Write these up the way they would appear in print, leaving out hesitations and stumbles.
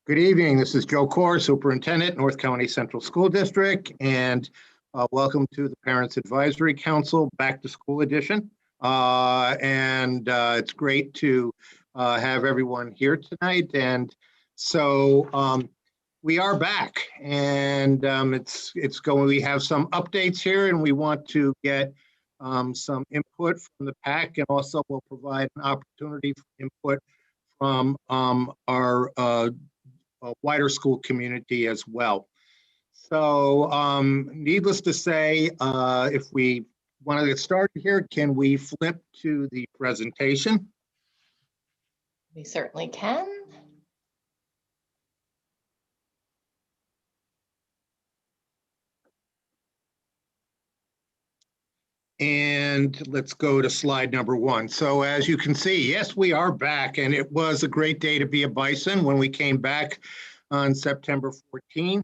Good evening. This is Joe Corr, Superintendent, North County Central School District, and welcome to the Parents Advisory Council Back to School Edition. It's great to have everyone here tonight. And so we are back, and it's going. We have some updates here, and we want to get some input from the PAC, and also we'll provide an opportunity for input from our wider school community as well. So needless to say, if we want to get started here, can we flip to the presentation? We certainly can. And let's go to slide number 1. So as you can see, yes, we are back, and it was a great day to be a Bison when we came back on September 14.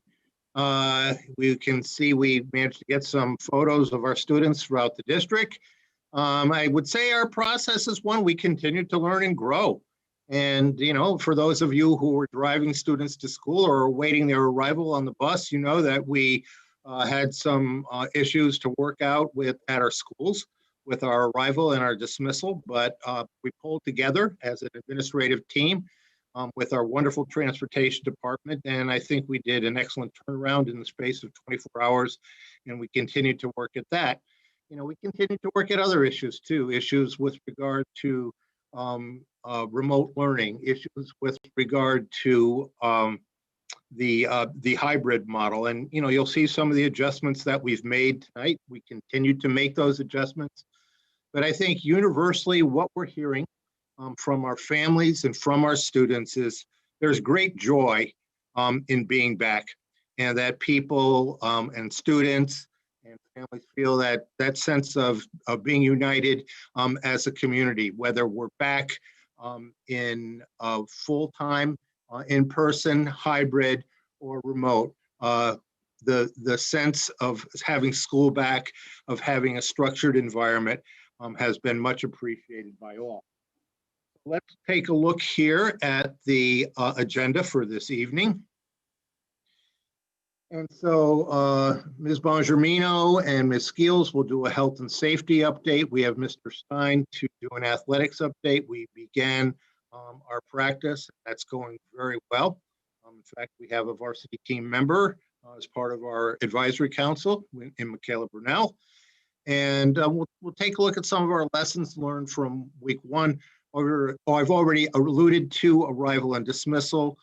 We can see we managed to get some photos of our students throughout the district. I would say our process is one we continue to learn and grow. And, you know, for those of you who were driving students to school or awaiting their arrival on the bus, you know that we had some issues to work out at our schools with our arrival and our dismissal, but we pulled together as an administrative team with our wonderful transportation department, and I think we did an excellent turnaround in the space of 24 hours, and we continued to work at that. You know, we continued to work at other issues too, issues with regard to remote learning, issues with regard to the hybrid model. And, you know, you'll see some of the adjustments that we've made tonight. We continue to make those adjustments. But I think universally what we're hearing from our families and from our students is there's great joy in being back, and that people and students and families feel that sense of being united as a community, whether we're back in full-time, in-person, hybrid, or remote. The sense of having school back, of having a structured environment has been much appreciated by all. Let's take a look here at the agenda for this evening. And so Ms. Bongermino and Ms. Skeels will do a health and safety update. We have Mr. Stein to do an athletics update. We began our practice. That's going very well. In fact, we have a varsity team member as part of our advisory council in Michaela Brunel. And we'll take a look at some of our lessons learned from week 1. I've already alluded to arrival and dismissal,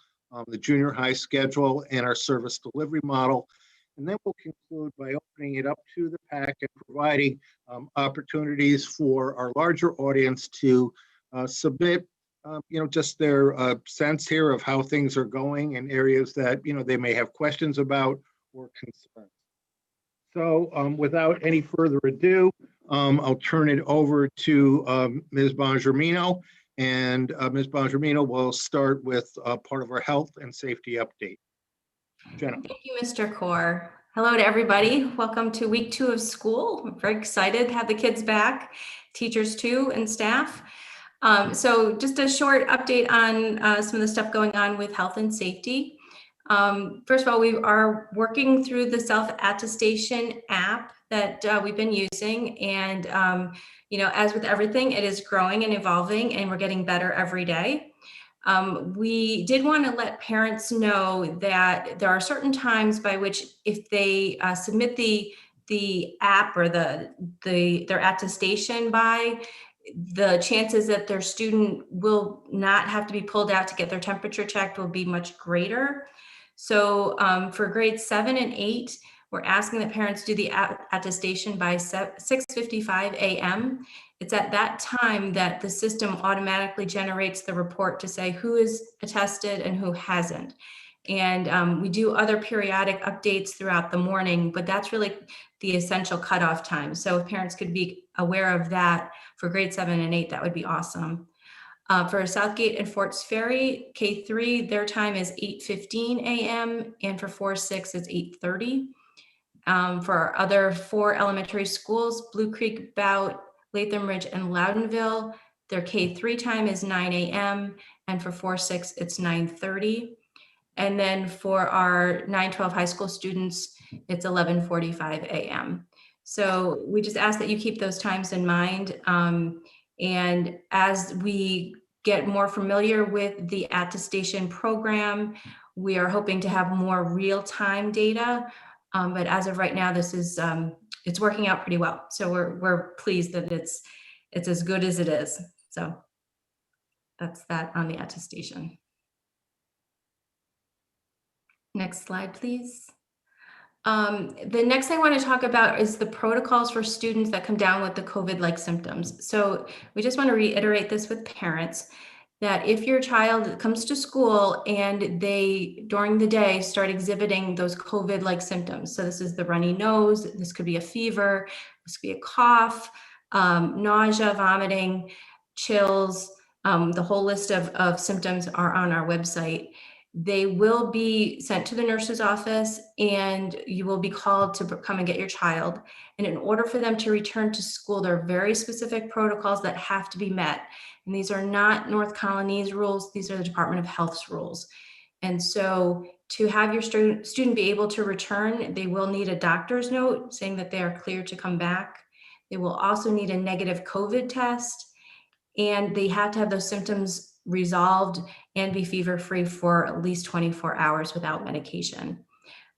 the junior high schedule, and our service delivery model. And then we'll conclude by opening it up to the PAC and providing opportunities for our larger audience to submit you know, just their sense here of how things are going and areas that, you know, they may have questions about or concerns. So without any further ado, I'll turn it over to Ms. Bongermino, and Ms. Bongermino will start with part of our health and safety update. Jenna. Thank you, Mr. Corr. Hello to everybody. Welcome to week 2 of school. I'm very excited to have the kids back, teachers too, and staff. So just a short update on some of the stuff going on with health and safety. First of all, we are working through the self-attestation app that we've been using. And, you know, as with everything, it is growing and evolving, and we're getting better every day. We did want to let parents know that there are certain times by which if they submit the app or their attestation by, the chances that their student will not have to be pulled out to get their temperature checked will be much greater. So for grades 7 and 8, we're asking that parents do the attestation by 6:55 a.m. It's at that time that the system automatically generates the report to say who is attested and who hasn't. And we do other periodic updates throughout the morning, but that's really the essential cutoff time. So if parents could be aware of that for grade 7 and 8, that would be awesome. For Southgate and Forts Ferry, K3, their time is 8:15 a.m. and for 4-6 it's 8:30. For our other 4 elementary schools, Blue Creek, Bout, Latham Ridge, and Loudonville, their K3 time is 9 a.m. and for 4-6 it's 9:30. And then for our 9-12 high school students, it's 11:45 a.m. So we just ask that you keep those times in mind. And as we get more familiar with the attestation program, we are hoping to have more real-time data. But as of right now, this is it's working out pretty well. So we're pleased that it's as good as it is. So that's that on the attestation. Next slide, please. The next thing I want to talk about is the protocols for students that come down with the COVID-like symptoms. So we just want to reiterate this with parents, that if your child comes to school and they, during the day, start exhibiting those COVID-like symptoms, so this is the runny nose, this could be a fever, this could be a cough, nausea, vomiting, chills, the whole list of symptoms are on our website. They will be sent to the nurse's office and you will be called to come and get your child. And in order for them to return to school, there are very specific protocols that have to be met. And these are not North Colony's rules, these are the Department of Health's rules. And so to have your student be able to return, they will need a doctor's note saying that they are clear to come back. They will also need a negative COVID test, and they have to have those symptoms resolved and be fever-free for at least 24 hours without medication.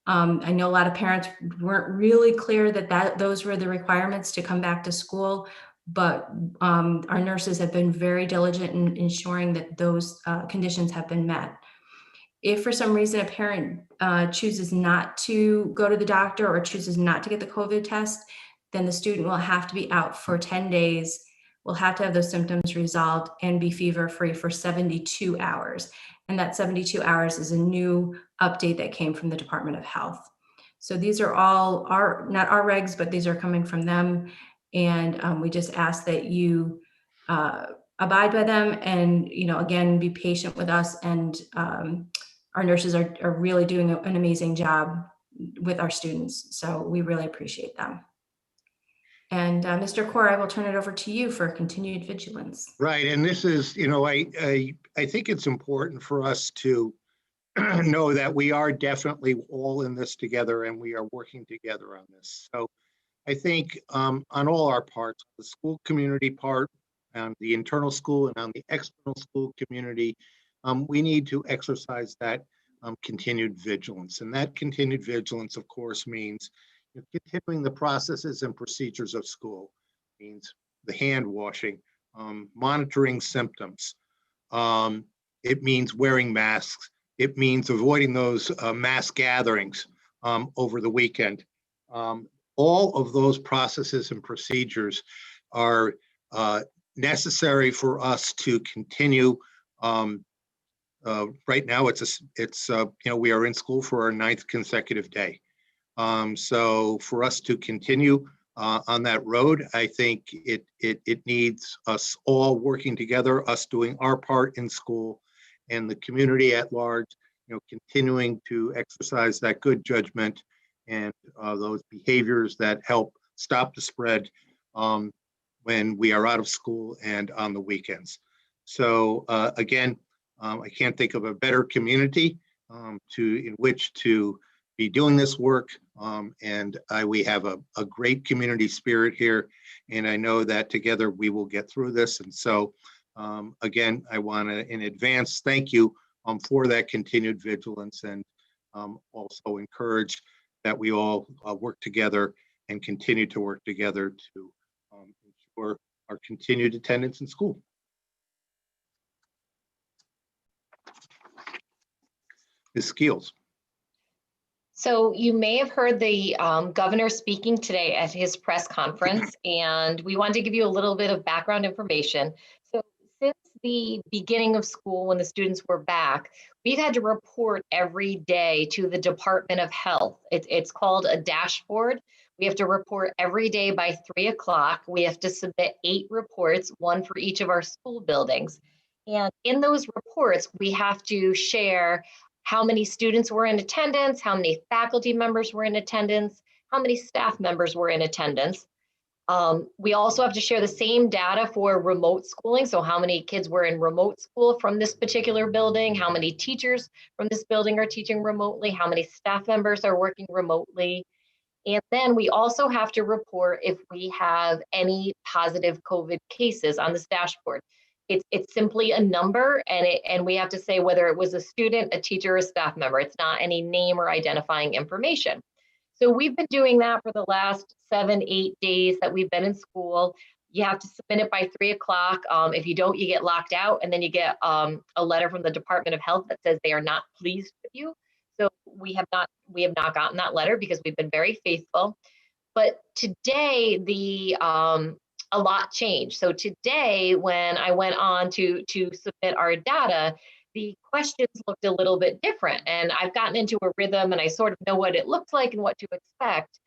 I know a lot of parents weren't really clear that those were the requirements to come back to school, but our nurses have been very diligent in ensuring that those conditions have been met. If for some reason a parent chooses not to go to the doctor or chooses not to get the COVID test, then the student will have to be out for 10 days, will have to have those symptoms resolved and be fever-free for 72 hours. And that 72 hours is a new update that came from the Department of Health. So these are all not our regs, but these are coming from them. And we just ask that you abide by them and, again, be patient with us. And our nurses are really doing an amazing job with our students. So we really appreciate them. And Mr. Core, I will turn it over to you for continued vigilance. Right, and this is, I think it's important for us to know that we are definitely all in this together and we are working together on this. So I think on all our parts, the school community part, on the internal school and on the external school community, we need to exercise that continued vigilance. And that continued vigilance, of course, means continuing the processes and procedures of school, means the hand washing, monitoring symptoms. It means wearing masks. It means avoiding those mass gatherings over the weekend. All of those processes and procedures are necessary for us to continue. Right now, we are in school for our 9th consecutive day. So for us to continue on that road, I think it needs us all working together, us doing our part in school, and the community at large, continuing to exercise that good judgment and those behaviors that help stop the spread when we are out of school and on the weekends. So again, I can't think of a better community in which to be doing this work. And we have a great community spirit here. And I know that together we will get through this. And so again, I want to in advance thank you for that continued vigilance, and also encourage that we all work together and continue to work together to ensure our continued attendance in school. Ms. Skeels. So you may have heard the governor speaking today at his press conference, and we wanted to give you a little bit of background information. So since the beginning of school, when the students were back, we've had to report every day to the Department of Health. It's called a dashboard. We have to report every day by 3 o'clock. We have to submit 8 reports, 1 for each of our school buildings. And in those reports, we have to share how many students were in attendance, how many faculty members were in attendance, how many staff members were in attendance. We also have to share the same data for remote schooling. So how many kids were in remote school from this particular building, how many teachers from this building are teaching remotely, how many staff members are working remotely. And then we also have to report if we have any positive COVID cases on this dashboard. It's simply a number, and we have to say whether it was a student, a teacher, or a staff member. It's not any name or identifying information. So we've been doing that for the last 7-8 days that we've been in school. You have to submit it by 3 o'clock. If you don't, you get locked out, and then you get a letter from the Department of Health that says they are not pleased with you. So we have not gotten that letter because we've been very faithful. But today a lot changed. So today, when I went on to submit our data, the questions looked a little bit different, and I've gotten into a rhythm, and I sort of know what it looks like and what to expect.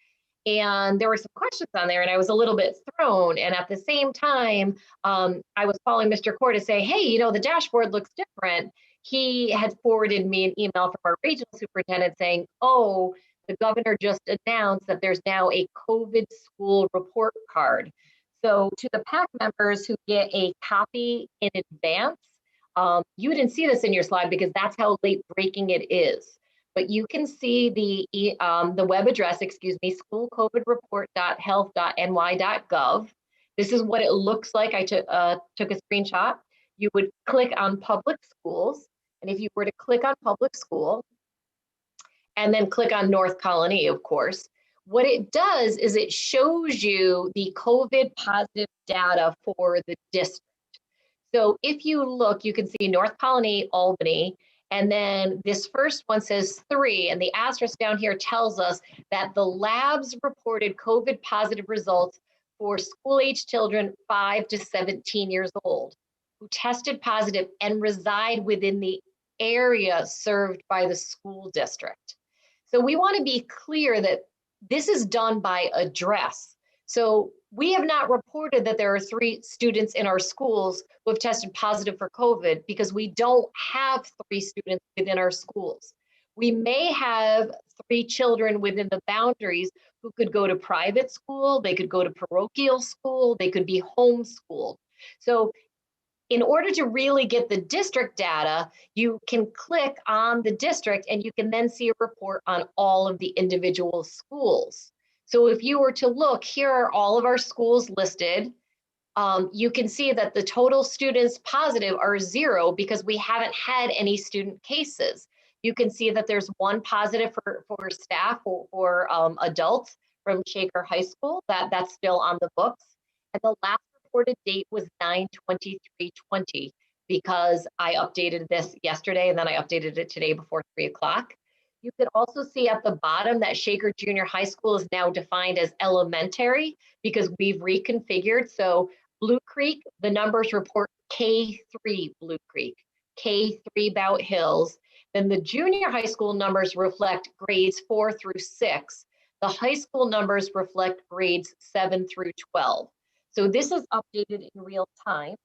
And there were some questions on there, and I was a little bit thrown. And at the same time, I was calling Mr. Core to say, hey, you know, the dashboard looks different. He had forwarded me an email from our regional superintendent saying, oh, the governor just announced that there's now a COVID school report card. So to the PAC members who get a copy in advance, you didn't see this in your slide because that's how late breaking it is. But you can see the web address, schoolcovidreport.health.ny.gov. This is what it looks like. I took a screenshot. You would click on public schools. And if you were to click on public school and then click on North Colony, of course, what it does is it shows you the COVID positive data for the district. So if you look, you can see North Colony, Albany, and then this first one says 3, and the asterisk down here tells us that the labs reported COVID positive results for school-age children 5 to 17 years old who tested positive and reside within the area served by the school district. So we want to be clear that this is done by address. So we have not reported that there are 3 students in our schools who have tested positive for COVID because we don't have 3 students within our schools. We may have 3 children within the boundaries who could go to private school, they could go to parochial school, they could be homeschooled. So in order to really get the district data, you can click on the district and you can then see a report on all of the individual schools. So if you were to look, here are all of our schools listed. You can see that the total students positive are 0 because we haven't had any student cases. You can see that there's 1 positive for staff or adults from Shaker High School. That's still on the books. And the last reported date was 9/23/20 because I updated this yesterday and then I updated it today before 3 o'clock. You could also see at the bottom that Shaker Junior High School is now defined as elementary because we've reconfigured. So Blue Creek, the numbers report K3 Blue Creek, K3 Bout Hills. Then the junior high school numbers reflect grades 4 through 6. The high school numbers reflect grades 7 through 12. So this is updated in real time.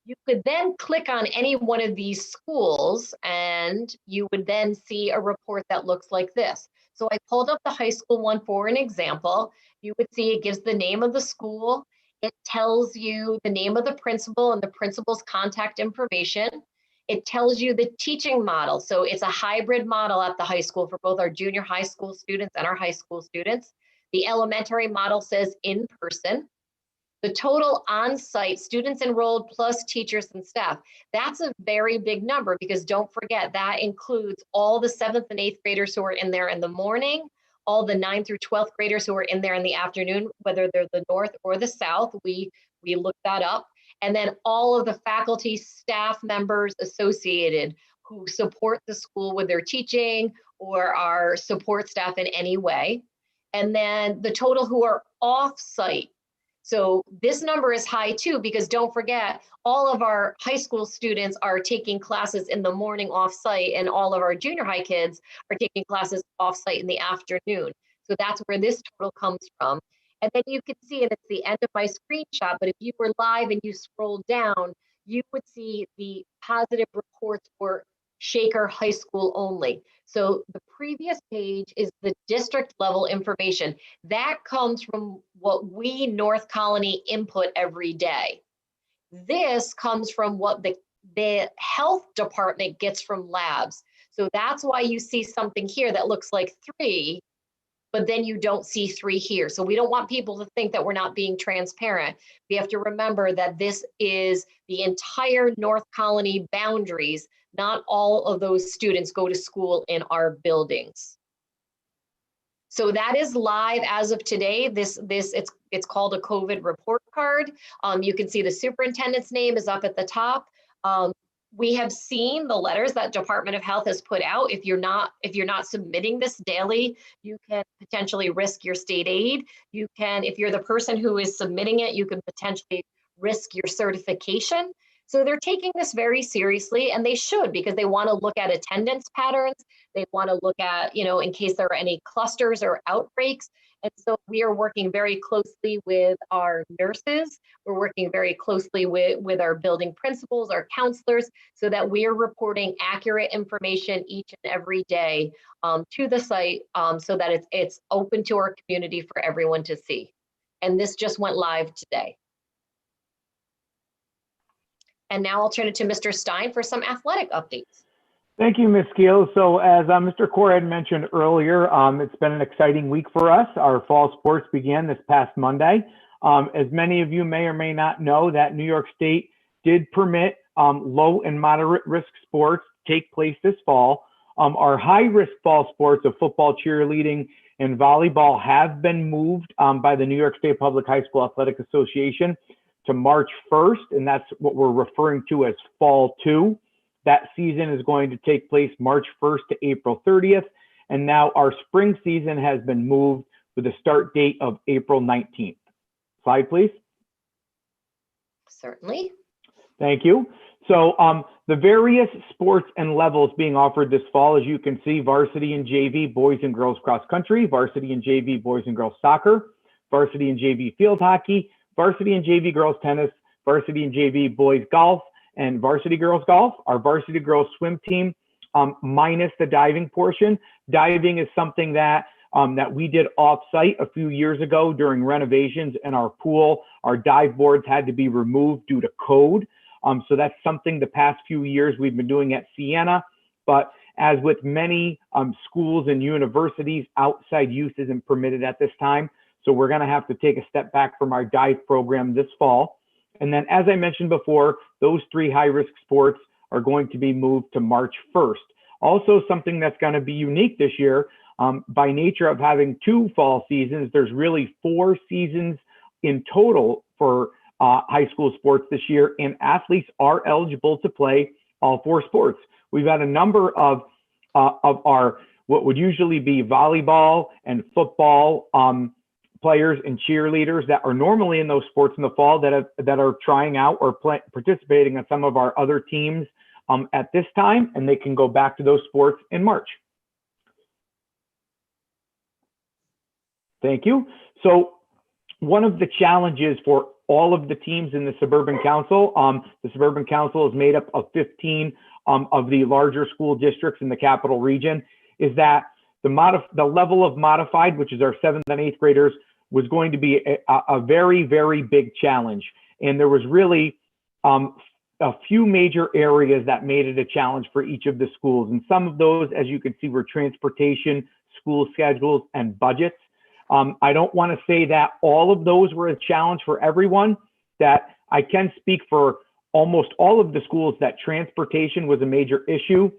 You could then click on any one of these schools and you would then see a report that looks like this. So I pulled up the high school one for an example. You would see it gives the name of the school. It tells you the name of the principal and the principal's contact information. It tells you the teaching model. So it's a hybrid model at the high school for both our junior high school students and our high school students. The elementary model says in person. The total on-site students enrolled plus teachers and staff. That's a very big number because don't forget that includes all the 7th and 8th graders who are in there in the morning, all the 9th through 12th graders who are in there in the afternoon, whether they're the north or the south, we looked that up. And then all of the faculty, staff members associated who support the school with their teaching or are support staff in any way. And then the total who are off-site. So this number is high too, because don't forget, all of our high school students are taking classes in the morning off-site and all of our junior high kids are taking classes off-site in the afternoon. So that's where this total comes from. And then you can see, and it's the end of my screenshot, but if you were live and you scroll down, you would see the positive reports for Shaker High School only. So the previous page is the district level information. That comes from what we, North Colony, input every day. This comes from what the health department gets from labs. So that's why you see something here that looks like 3, but then you don't see 3 here. So we don't want people to think that we're not being transparent. We have to remember that this is the entire North Colony boundaries. Not all of those students go to school in our buildings. So that is live as of today. It's called a COVID report card. You can see the superintendent's name is up at the top. We have seen the letters that Department of Health has put out. If you're not submitting this daily, you can potentially risk your state aid. You can, if you're the person who is submitting it, you can potentially risk your certification. So they're taking this very seriously, and they should, because they want to look at attendance patterns. They want to look at, in case there are any clusters or outbreaks. And so we are working very closely with our nurses. We're working very closely with our building principals, our counselors, so that we are reporting accurate information each and every day to the site, so that it's open to our community for everyone to see. And this just went live today. And now I'll turn it to Mr. Stein for some athletic updates. Thank you, Ms. Skills. So as Mr. Core had mentioned earlier, it's been an exciting week for us. Our fall sports began this past Monday. As many of you may or may not know, that New York State did permit low and moderate risk sports take place this fall. Our high risk fall sports of football, cheerleading, and volleyball have been moved by the New York State Public High School Athletic Association to March 1st, and that's what we're referring to as Fall 2. That season is going to take place March 1st to April 30th, and now our spring season has been moved with a start date of April 19th. Slide, please. Certainly. Thank you. So the various sports and levels being offered this fall, as you can see: varsity and JV boys and girls cross country, varsity and JV boys and girls soccer, varsity and JV field hockey, varsity and JV girls tennis, varsity and JV boys golf, and varsity girls golf. Our varsity girls swim team, minus the diving portion. Diving is something that we did off-site a few years ago during renovations in our pool. Our dive boards had to be removed due to code. So that's something the past few years we've been doing at Siena. But as with many schools and universities, outside use isn't permitted at this time. So we're going to have to take a step back from our dive program this fall. And then, as I mentioned before, those 3 high-risk sports are going to be moved to March 1st. Also, something that's going to be unique this year, by nature of having 2 fall seasons, there's really 4 seasons in total for high school sports this year, and athletes are eligible to play all 4 sports. We've had a number of our what would usually be volleyball and football players and cheerleaders that are normally in those sports in the fall that are trying out or participating in some of our other teams at this time, and they can go back to those sports in March. Thank you. So one of the challenges for all of the teams in the Suburban Council is made up of 15 of the larger school districts in the capital region, is that the level of modified, which is our 7th and 8th graders, was going to be a very, very big challenge. And there was really a few major areas that made it a challenge for each of the schools. And some of those, as you can see, were transportation, school schedules, and budgets. I don't want to say that all of those were a challenge for everyone. That I can speak for almost all of the schools that transportation was a major issue.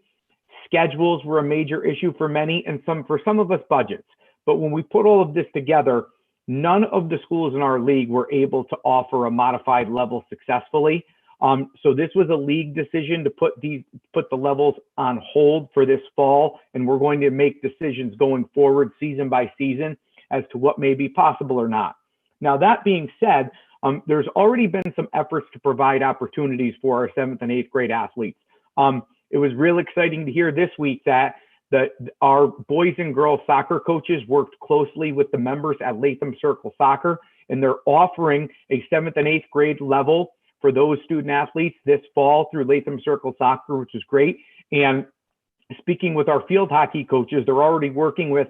Schedules were a major issue for many, and for some of us, budgets. But when we put all of this together, none of the schools in our league were able to offer a modified level successfully. So this was a league decision to put the levels on hold for this fall, and we're going to make decisions going forward season by season as to what may be possible or not. Now, that being said, there's already been some efforts to provide opportunities for our 7th and 8th grade athletes. It was real exciting to hear this week that our boys and girls soccer coaches worked closely with the members at Latham Circle Soccer, and they're offering a 7th and 8th grade level for those student athletes this fall through Latham Circle Soccer, which is great. And speaking with our field hockey coaches, they're already working with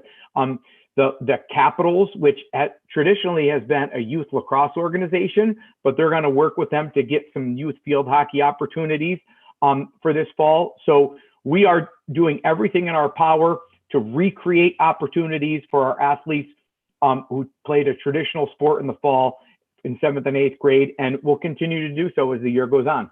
the Capitals, which traditionally has been a youth lacrosse organization, but they're going to work with them to get some youth field hockey opportunities for this fall. So we are doing everything in our power to recreate opportunities for our athletes who played a traditional sport in the fall in 7th and 8th grade, and we'll continue to do so as the year goes on.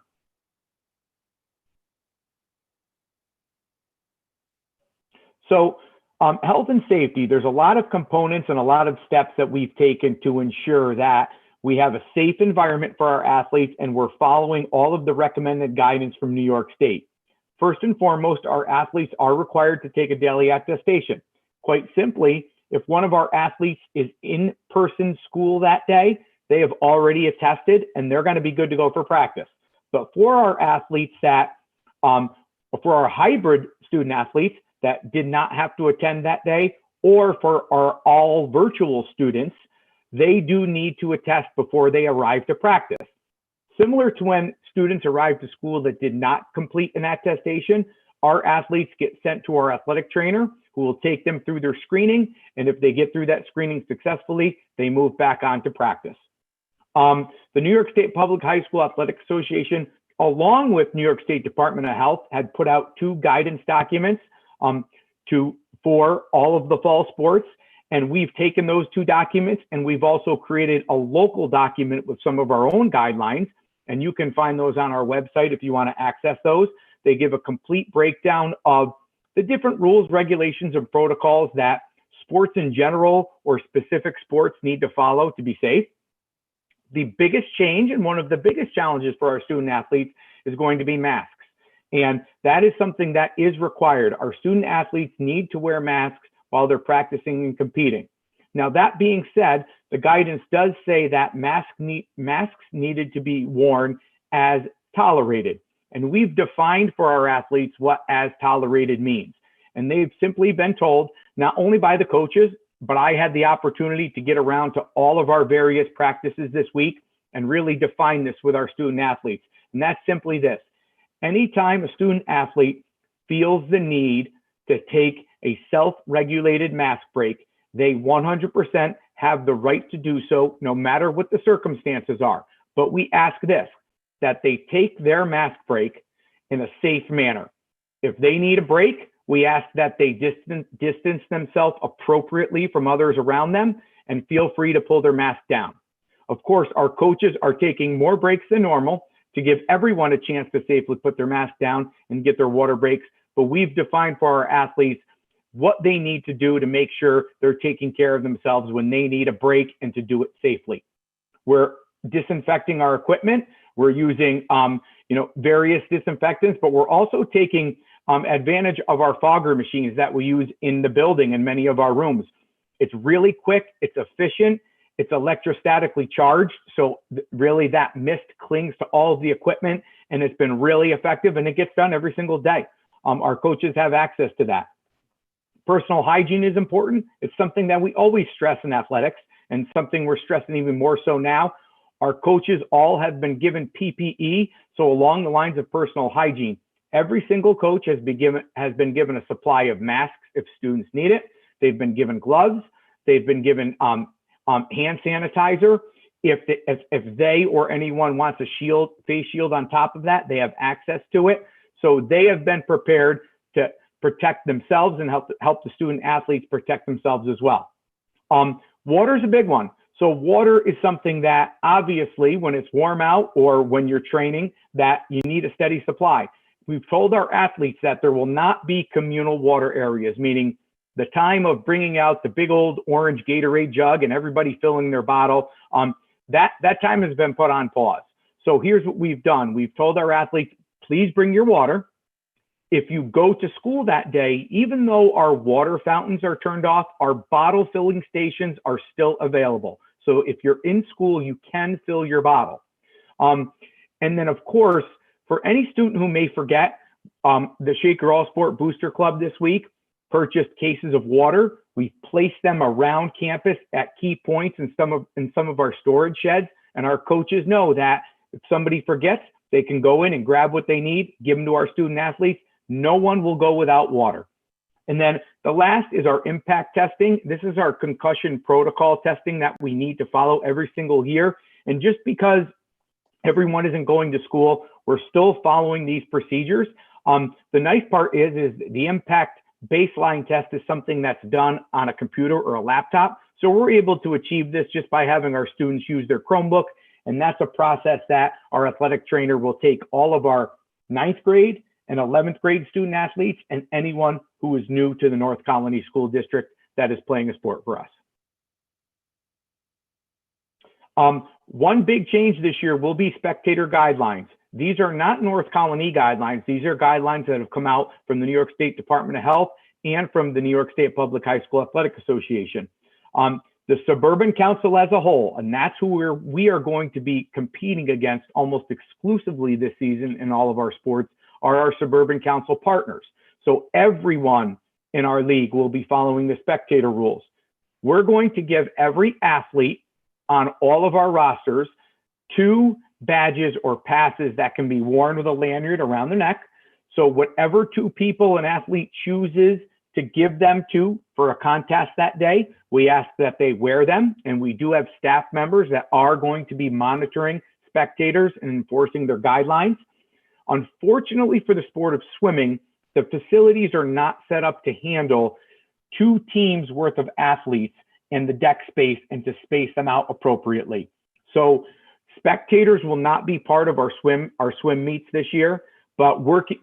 So health and safety, there's a lot of components and a lot of steps that we've taken to ensure that we have a safe environment for our athletes and we're following all of the recommended guidance from New York State. First and foremost, our athletes are required to take a daily attestation. Quite simply, if one of our athletes is in person school that day, they have already attested and they're going to be good to go for practice. But for our athletes that, for our hybrid student athletes that did not have to attend that day, or for our all virtual students, they do need to attest before they arrive to practice. Similar to when students arrive to school that did not complete an attestation, our athletes get sent to our athletic trainer who will take them through their screening. And if they get through that screening successfully, they move back on to practice. The New York State Public High School Athletic Association, along with New York State Department of Health, had put out 2 guidance documents for all of the fall sports. And we've taken those 2 documents and we've also created a local document with some of our own guidelines. And you can find those on our website if you want to access those. They give a complete breakdown of the different rules, regulations, and protocols that sports in general or specific sports need to follow to be safe. The biggest change and one of the biggest challenges for our student athletes is going to be masks. And that is something that is required. Our student athletes need to wear masks while they're practicing and competing. Now, that being said, the guidance does say that masks needed to be worn as tolerated. And we've defined for our athletes what as tolerated means. And they've simply been told, not only by the coaches, but I had the opportunity to get around to all of our various practices this week and really define this with our student athletes. And that's simply this. Anytime a student athlete feels the need to take a self-regulated mask break, they 100% have the right to do so, no matter what the circumstances are. But we ask this, that they take their mask break in a safe manner. If they need a break, we ask that they distance themselves appropriately from others around them and feel free to pull their mask down. Of course, our coaches are taking more breaks than normal to give everyone a chance to safely put their mask down and get their water breaks. But we've defined for our athletes what they need to do to make sure they're taking care of themselves when they need a break and to do it safely. We're disinfecting our equipment. We're using various disinfectants, but we're also taking advantage of our fogger machines that we use in the building in many of our rooms. It's really quick, it's efficient, it's electrostatically charged. So really that mist clings to all of the equipment and it's been really effective and it gets done every single day. Our coaches have access to that. Personal hygiene is important. It's something that we always stress in athletics and something we're stressing even more so now. Our coaches all have been given PPE. So along the lines of personal hygiene, every single coach has been given a supply of masks if students need it. They've been given gloves. They've been given hand sanitizer. If they or anyone wants a face shield on top of that, they have access to it. So they have been prepared to protect themselves and help the student athletes protect themselves as well. Water is a big one. So water is something that obviously when it's warm out or when you're training that you need a steady supply. We've told our athletes that there will not be communal water areas, meaning the time of bringing out the big old orange Gatorade jug and everybody filling their bottle, that time has been put on pause. So here's what we've done. We've told our athletes, please bring your water. If you go to school that day, even though our water fountains are turned off, our bottle filling stations are still available. So if you're in school, you can fill your bottle. And then of course, for any student who may forget, the Shaker All Sport Booster Club this week purchased cases of water. We placed them around campus at key points in some of our storage sheds. And our coaches know that if somebody forgets, they can go in and grab what they need, give them to our student athletes. No one will go without water. And then the last is our impact testing. This is our concussion protocol testing that we need to follow every single year. And just because everyone isn't going to school, we're still following these procedures. The nice part is the impact baseline test is something that's done on a computer or a laptop. So we're able to achieve this just by having our students use their Chromebook. And that's a process that our athletic trainer will take all of our 9th grade and 11th grade student athletes and anyone who is new to the North Colony School District that is playing a sport for us. One big change this year will be Spectator Guidelines. These are not North Colony guidelines. These are guidelines that have come out from the New York State Department of Health and from the New York State Public High School Athletic Association. The Suburban Council as a whole, and that's who we are going to be competing against almost exclusively this season in all of our sports, are our Suburban Council partners. So everyone in our league will be following the Spectator rules. We're going to give every athlete on all of our rosters 2 badges or passes that can be worn with a lanyard around the neck. So whatever 2 people an athlete chooses to give them to for a contest that day, we ask that they wear them. And we do have staff members that are going to be monitoring spectators and enforcing their guidelines. Unfortunately for the sport of swimming, the facilities are not set up to handle 2 teams worth of athletes in the deck space and to space them out appropriately. So spectators will not be part of our swim meets this year, but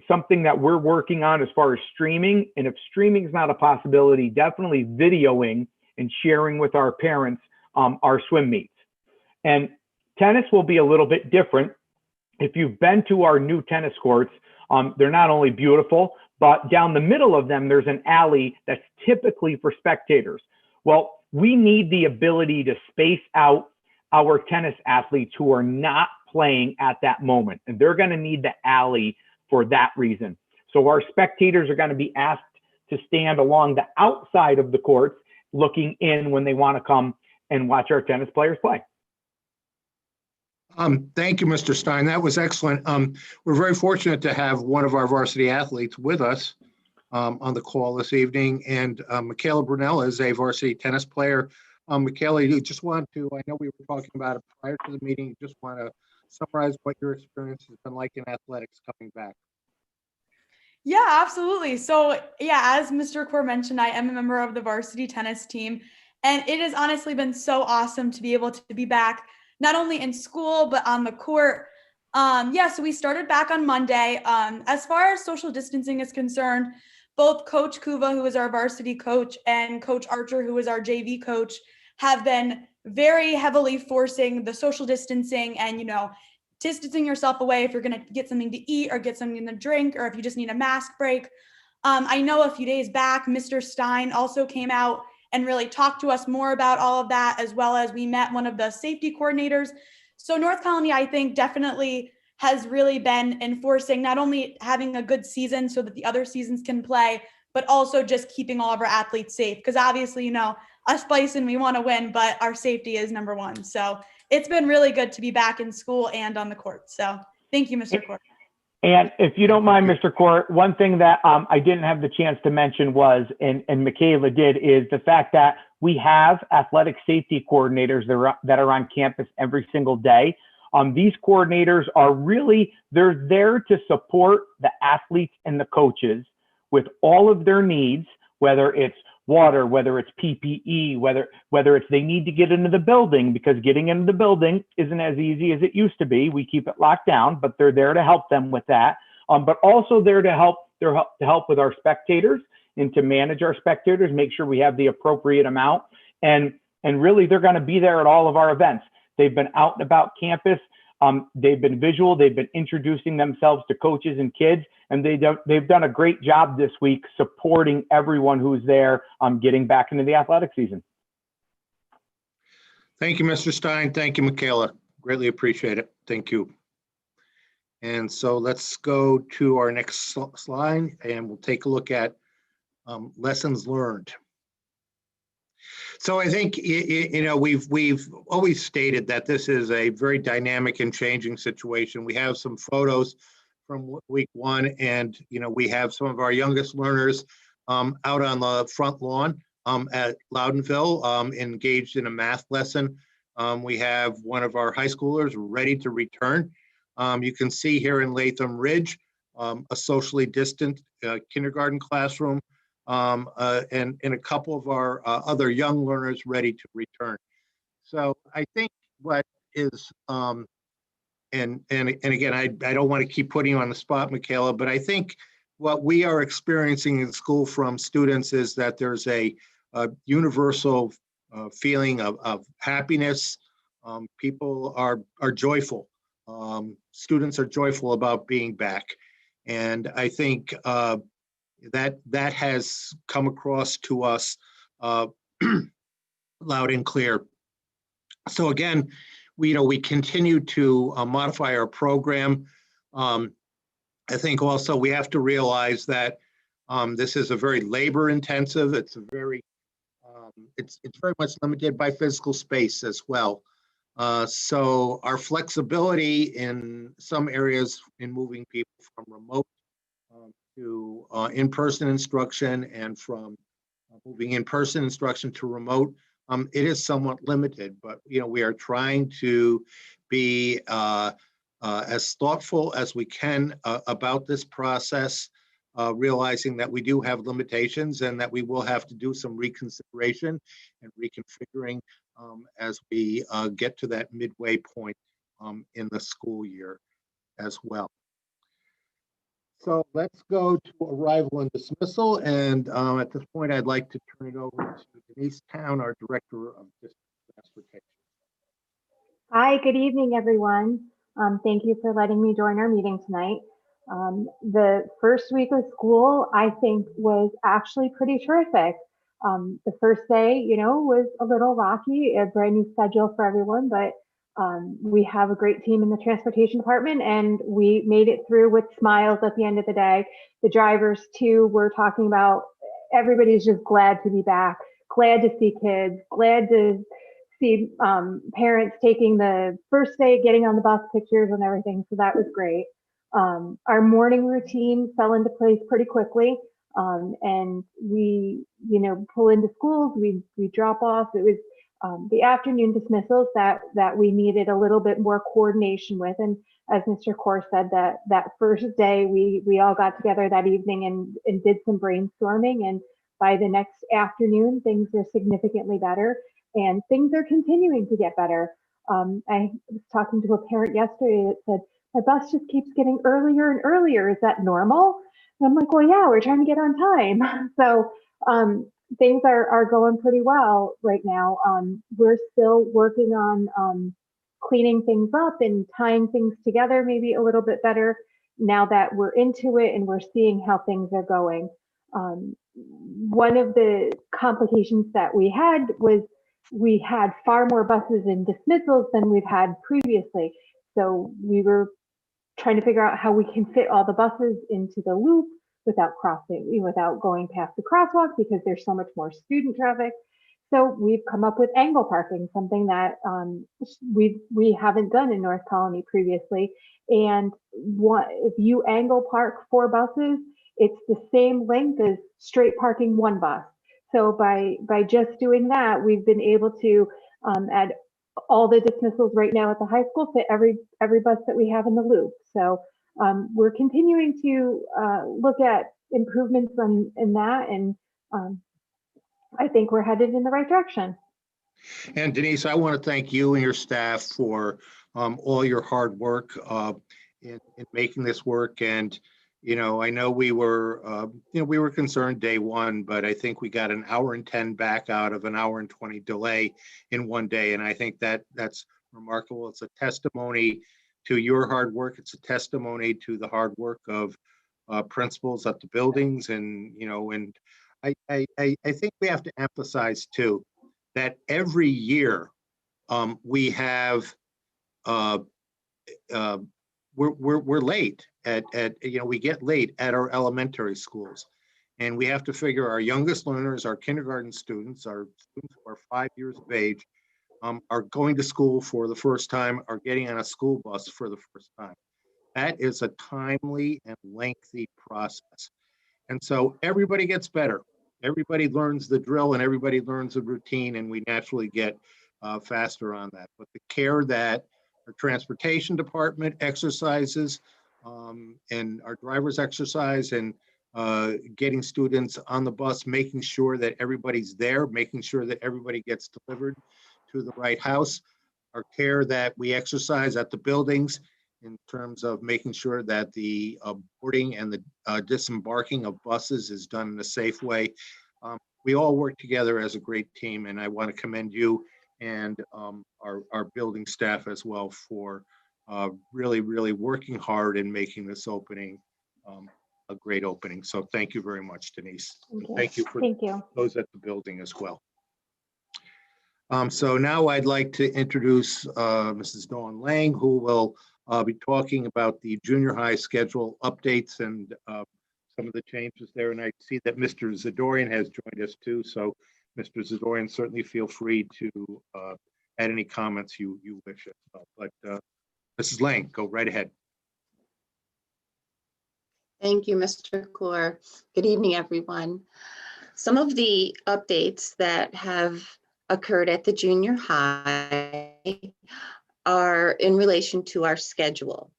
something that we're working on as far as streaming. And if streaming is not a possibility, definitely videoing and sharing with our parents our swim meets. And tennis will be a little bit different. If you've been to our new tennis courts, they're not only beautiful, but down the middle of them, there's an alley that's typically for spectators. Well, we need the ability to space out our tennis athletes who are not playing at that moment. And they're going to need the alley for that reason. So our spectators are going to be asked to stand along the outside of the courts, looking in when they want to come and watch our tennis players play. Thank you, Mr. Stein. That was excellent. We're very fortunate to have one of our varsity athletes with us on the call this evening. And Michaela Brunella is a varsity tennis player. Michaela, you just want to, I know we were talking about it prior to the meeting, you just want to summarize what your experience has been like in athletics coming back. Yeah, absolutely. So yeah, as Mr. Core mentioned, I am a member of the varsity tennis team, and it has honestly been so awesome to be able to be back, not only in school, but on the court. So we started back on Monday. As far as social distancing is concerned, both Coach Kuva, who is our varsity coach, and Coach Archer, who is our JV coach, have been very heavily forcing the social distancing and, distancing yourself away if you're going to get something to eat or get something to drink, or if you just need a mask break. I know a few days back, Mr. Stein also came out and really talked to us more about all of that, as well as we met one of the safety coordinators. So North Colony, I think, definitely has really been enforcing not only having a good season so that the other seasons can play, but also just keeping all of our athletes safe. Because obviously, us Bison, we want to win, but our safety is number one. So it's been really good to be back in school and on the court. So thank you, Mr. Court. And if you don't mind, Mr. Court, one thing that I didn't have the chance to mention was, and Michaela did, is the fact that we have athletic safety coordinators that are on campus every single day. These coordinators are they're there to support the athletes and the coaches with all of their needs, whether it's water, whether it's PPE, whether it's they need to get into the building, because getting into the building isn't as easy as it used to be. We keep it locked down, but they're there to help them with that. But also there to help with our spectators and to manage our spectators, make sure we have the appropriate amount. And really, they're going to be there at all of our events. They've been out and about campus. They've been visual. They've been introducing themselves to coaches and kids, and they've done a great job this week supporting everyone who's there getting back into the athletic season. Thank you, Mr. Stein. Thank you, Michaela. Greatly appreciate it. Thank you. And so let's go to our next slide, and we'll take a look at lessons learned. So I think, we've always stated that this is a very dynamic and changing situation. We have some photos from week one. And, we have some of our youngest learners out on the front lawn at Loudonville, engaged in a math lesson. We have one of our high schoolers ready to return. You can see here in Latham Ridge, a socially distant kindergarten classroom, and a couple of our other young learners ready to return. So I think what is, and again, I don't want to keep putting you on the spot, Michaela, but I think what we are experiencing in school from students is that there's a universal feeling of happiness. People are joyful. Students are joyful about being back. And I think that has come across to us loud and clear. So again, we continue to modify our program. I think also we have to realize that this is a very labor intensive. It's a very it's very much limited by physical space as well. So our flexibility in some areas in moving people from remote to in-person instruction, and from moving in-person instruction to remote, it is somewhat limited. But we are trying to be as thoughtful as we can about this process, realizing that we do have limitations and that we will have to do some reconsideration and reconfiguring as we get to that midway point in the school year as well. So let's go to arrival and dismissal. And at this point, I'd like to turn it over to Denise Town, our Director of District Transportation. Hi, good evening, everyone. Thank you for letting me join our meeting tonight. The first week of school, I think, was actually pretty terrific. The first day, was a little rocky, a brand new schedule for everyone, but we have a great team in the transportation department, and we made it through with smiles at the end of the day. The drivers too were talking about everybody's just glad to be back, glad to see kids, glad to see parents taking the first day, getting on the bus, pictures and everything. So that was great. Our morning routine fell into place pretty quickly. And we, pull into schools, we drop off. It was the afternoon dismissals that we needed a little bit more coordination with. And as Mr. Core said, that first day we all got together that evening and did some brainstorming. And by the next afternoon, things are significantly better, and things are continuing to get better. I was talking to a parent yesterday that said, my bus just keeps getting earlier and earlier. Is that normal? And I'm like, well, yeah, we're trying to get on time. So things are going pretty well right now. We're still working on cleaning things up and tying things together maybe a little bit better now that we're into it and we're seeing how things are going. One of the complications that we had was we had far more buses and dismissals than we've had previously. So we were trying to figure out how we can fit all the buses into the loop without going past the crosswalk, because there's so much more student traffic. So we've come up with angle parking, something that we haven't done in North Colony previously. And if you angle park 4 buses, it's the same length as straight parking 1 bus. So by just doing that, we've been able to add all the dismissals right now at the high school fit every bus that we have in the loop. So we're continuing to look at improvements in that, and I think we're headed in the right direction. And Denise, I want to thank you and your staff for all your hard work in making this work. And I know we were concerned day one, but I think we got an hour and 10 back out of an hour and 20 delay in one day. And I think that's remarkable. It's a testimony to your hard work. It's a testimony to the hard work of principals at the buildings. And, and I think we have to emphasize too, that every year we have, we're late at we get late at our elementary schools, and we have to figure our youngest learners, our kindergarten students, our students who are 5 years of age, are going to school for the first time, are getting on a school bus for the first time. That is a timely and lengthy process. And so everybody gets better. Everybody learns the drill and everybody learns the routine, and we naturally get faster on that. But the care that our transportation department exercises and our drivers exercise, and getting students on the bus, making sure that everybody's there, making sure that everybody gets delivered to the right house, our care that we exercise at the buildings in terms of making sure that the boarding and the disembarking of buses is done in a safe way. We all work together as a great team, and I want to commend you and our building staff as well for really, really working hard and making this opening a great opening. So thank you very much, Denise. Thank you for those at the building as well. So now I'd like to introduce Mrs. Dawn Lang, who will be talking about the junior high schedule updates and some of the changes there. And I see that Mr. Zadorian has joined us too. So Mr. Zadorian, certainly feel free to add any comments you wish. But Mrs. Lang, go right ahead. Thank you, Mr. Kaur. Good evening, everyone. Some of the updates that have occurred at the junior high are in relation to our schedule.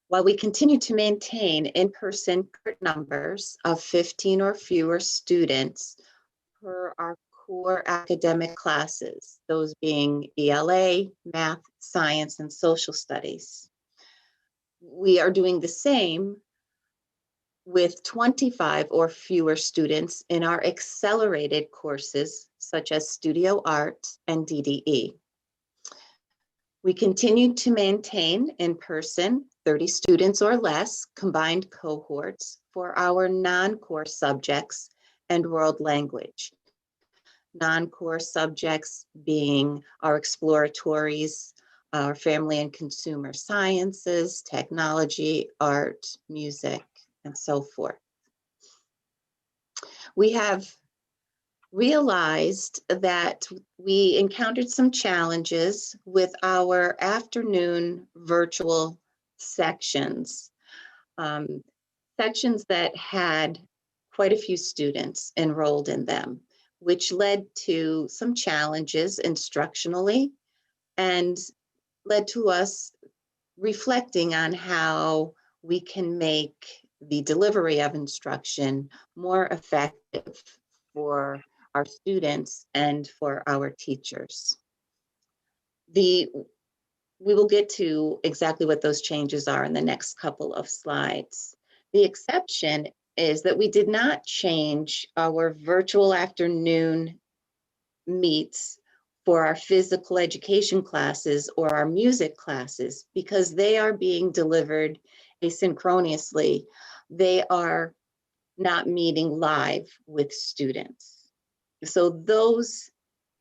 While we continue to maintain in-person numbers of 15 or fewer students per our core academic classes, those being ELA, math, science, and social studies, we are doing the same with 25 or fewer students in our accelerated courses, such as studio art and DDE. We continue to maintain in person 30 students or less combined cohorts for our non-core subjects and world language. Non-core subjects being our exploratories, our family and consumer sciences, technology, art, music, and so forth. We have realized that we encountered some challenges with our afternoon virtual sections, sections that had quite a few students enrolled in them, which led to some challenges instructionally and led to us reflecting on how we can make the delivery of instruction more effective for our students and for our teachers. We will get to exactly what those changes are in the next couple of slides. The exception is that we did not change our virtual afternoon meets for our physical education classes or our music classes because they are being delivered asynchronously. They are not meeting live with students. So those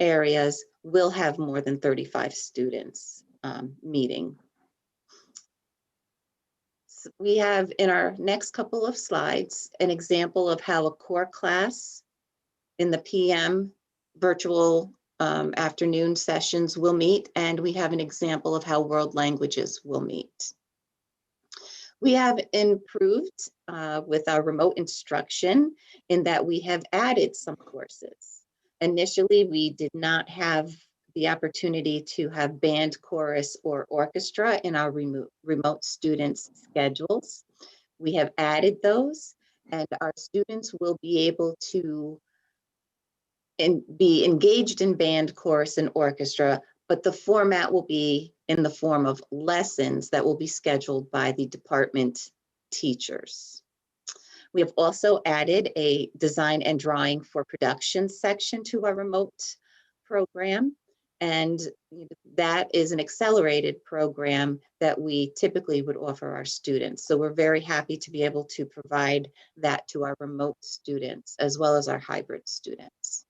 areas will have more than 35 students meeting. So we have in our next couple of slides an example of how a core class in the PM virtual afternoon sessions will meet, and we have an example of how world languages will meet. We have improved with our remote instruction in that we have added some courses. Initially, we did not have the opportunity to have band, chorus, or orchestra in our remote students' schedules. We have added those, and our students will be able to be engaged in band, chorus, and orchestra, but the format will be in the form of lessons that will be scheduled by the department teachers. We have also added a design and drawing for production section to our remote program, and that is an accelerated program that we typically would offer our students. So we're very happy to be able to provide that to our remote students as well as our hybrid students.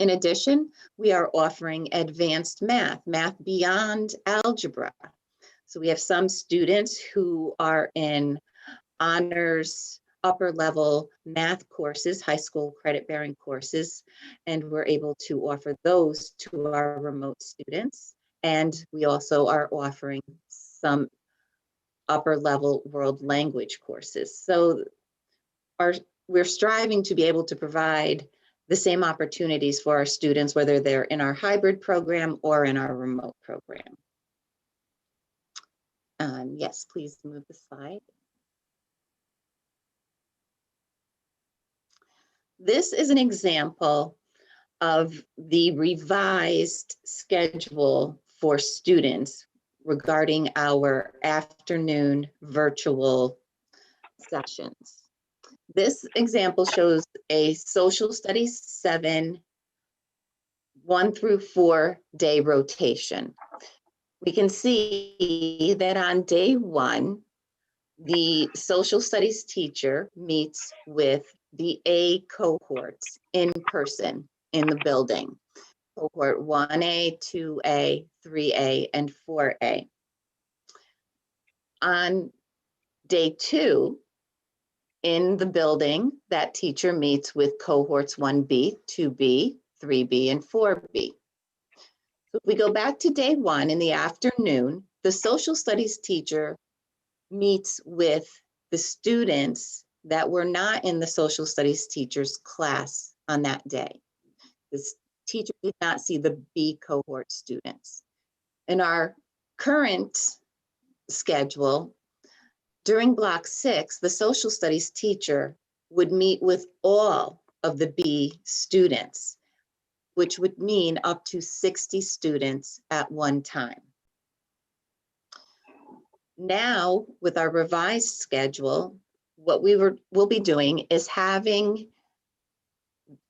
In addition, we are offering advanced math beyond algebra. So we have some students who are in honors, upper level math courses, high school credit bearing courses, and we're able to offer those to our remote students. And we also are offering some upper level world language courses. So we're striving to be able to provide the same opportunities for our students, whether they're in our hybrid program or in our remote program. Yes, please move the slide. This is an example of the revised schedule for students regarding our afternoon virtual sessions. This example shows a social studies 7, 1 through 4 day rotation. We can see that on day 1, the social studies teacher meets with the A cohorts in person in the building. Cohort 1A, 2A, 3A, and 4A. On day 2, in the building, that teacher meets with cohorts 1B, 2B, 3B, and 4B. So if we go back to day 1 in the afternoon, the social studies teacher meets with the students that were not in the social studies teacher's class on that day. This teacher did not see the B cohort students. In our current schedule, during block 6, the social studies teacher would meet with all of the B students, which would mean up to 60 students at one time. Now, with our revised schedule, what we'll be doing is having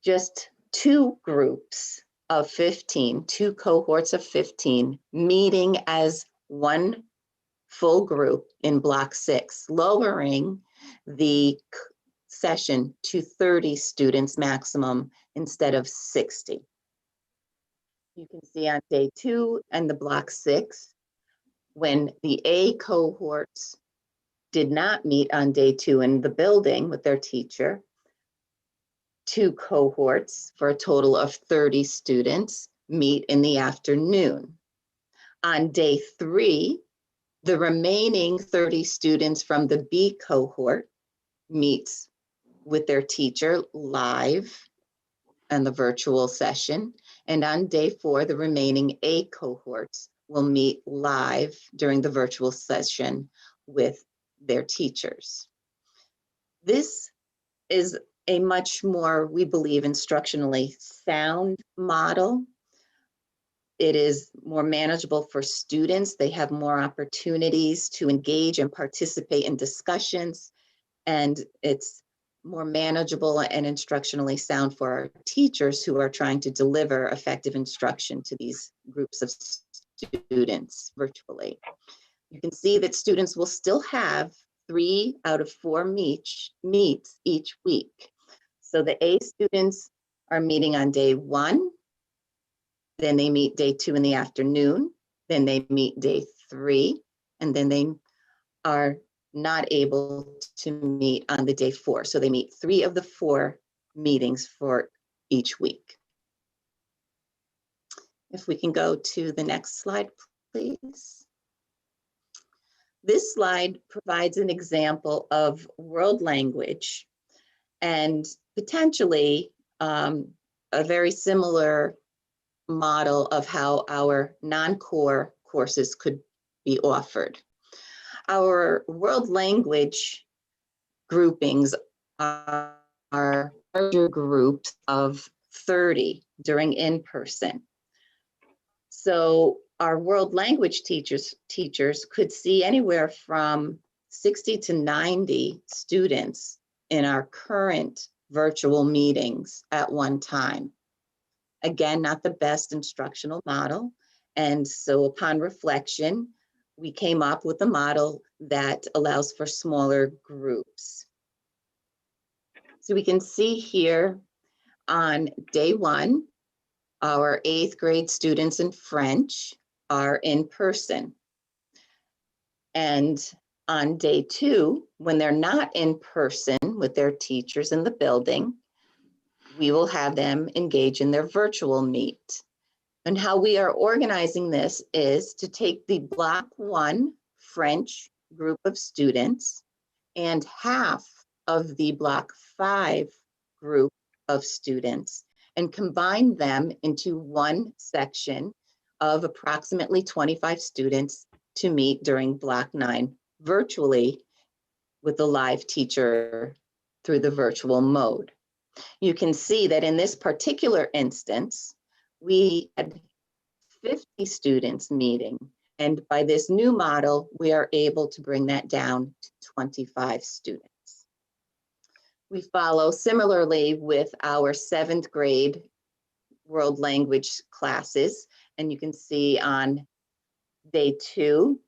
just 2 groups of 15, 2 cohorts of 15, meeting as one full group in block 6, lowering the session to 30 students maximum instead of 60. You can see on day 2 and the block 6, when the A cohorts did not meet on day 2 in the building with their teacher, 2 cohorts for a total of 30 students meet in the afternoon. On day 3, the remaining 30 students from the B cohort meets with their teacher live in the virtual session. And on day 4, the remaining A cohorts will meet live during the virtual session with their teachers. This is a much more, we believe, instructionally sound model. It is more manageable for students. They have more opportunities to engage and participate in discussions, and it's more manageable and instructionally sound for our teachers who are trying to deliver effective instruction to these groups of students virtually. You can see that students will still have 3 out of 4 meets each week. So the A students are meeting on day 1, then they meet day 2 in the afternoon, then they meet day 3, and then they are not able to meet on the day 4. So they meet 3 of the 4 meetings for each week. If we can go to the next slide, please. This slide provides an example of world language and potentially a very similar model of how our non-core courses could be offered. Our world language groupings are larger groups of 30 during in-person. So our world language teachers could see anywhere from 60 to 90 students in our current virtual meetings at one time. Again, not the best instructional model. And so upon reflection, we came up with a model that allows for smaller groups. So we can see here on day 1, our 8th grade students in French are in person. And on day 2, when they're not in person with their teachers in the building, we will have them engage in their virtual meet. And how we are organizing this is to take the block 1 French group of students and half of the Block 5 group of students and combine them into one section of approximately 25 students to meet during Block 9 virtually with the live teacher through the virtual mode. You can see that in this particular instance, we had 50 students meeting. And by this new model, we are able to bring that down to 25 students. We follow similarly with our 7th grade world language classes. And you can see on day 2,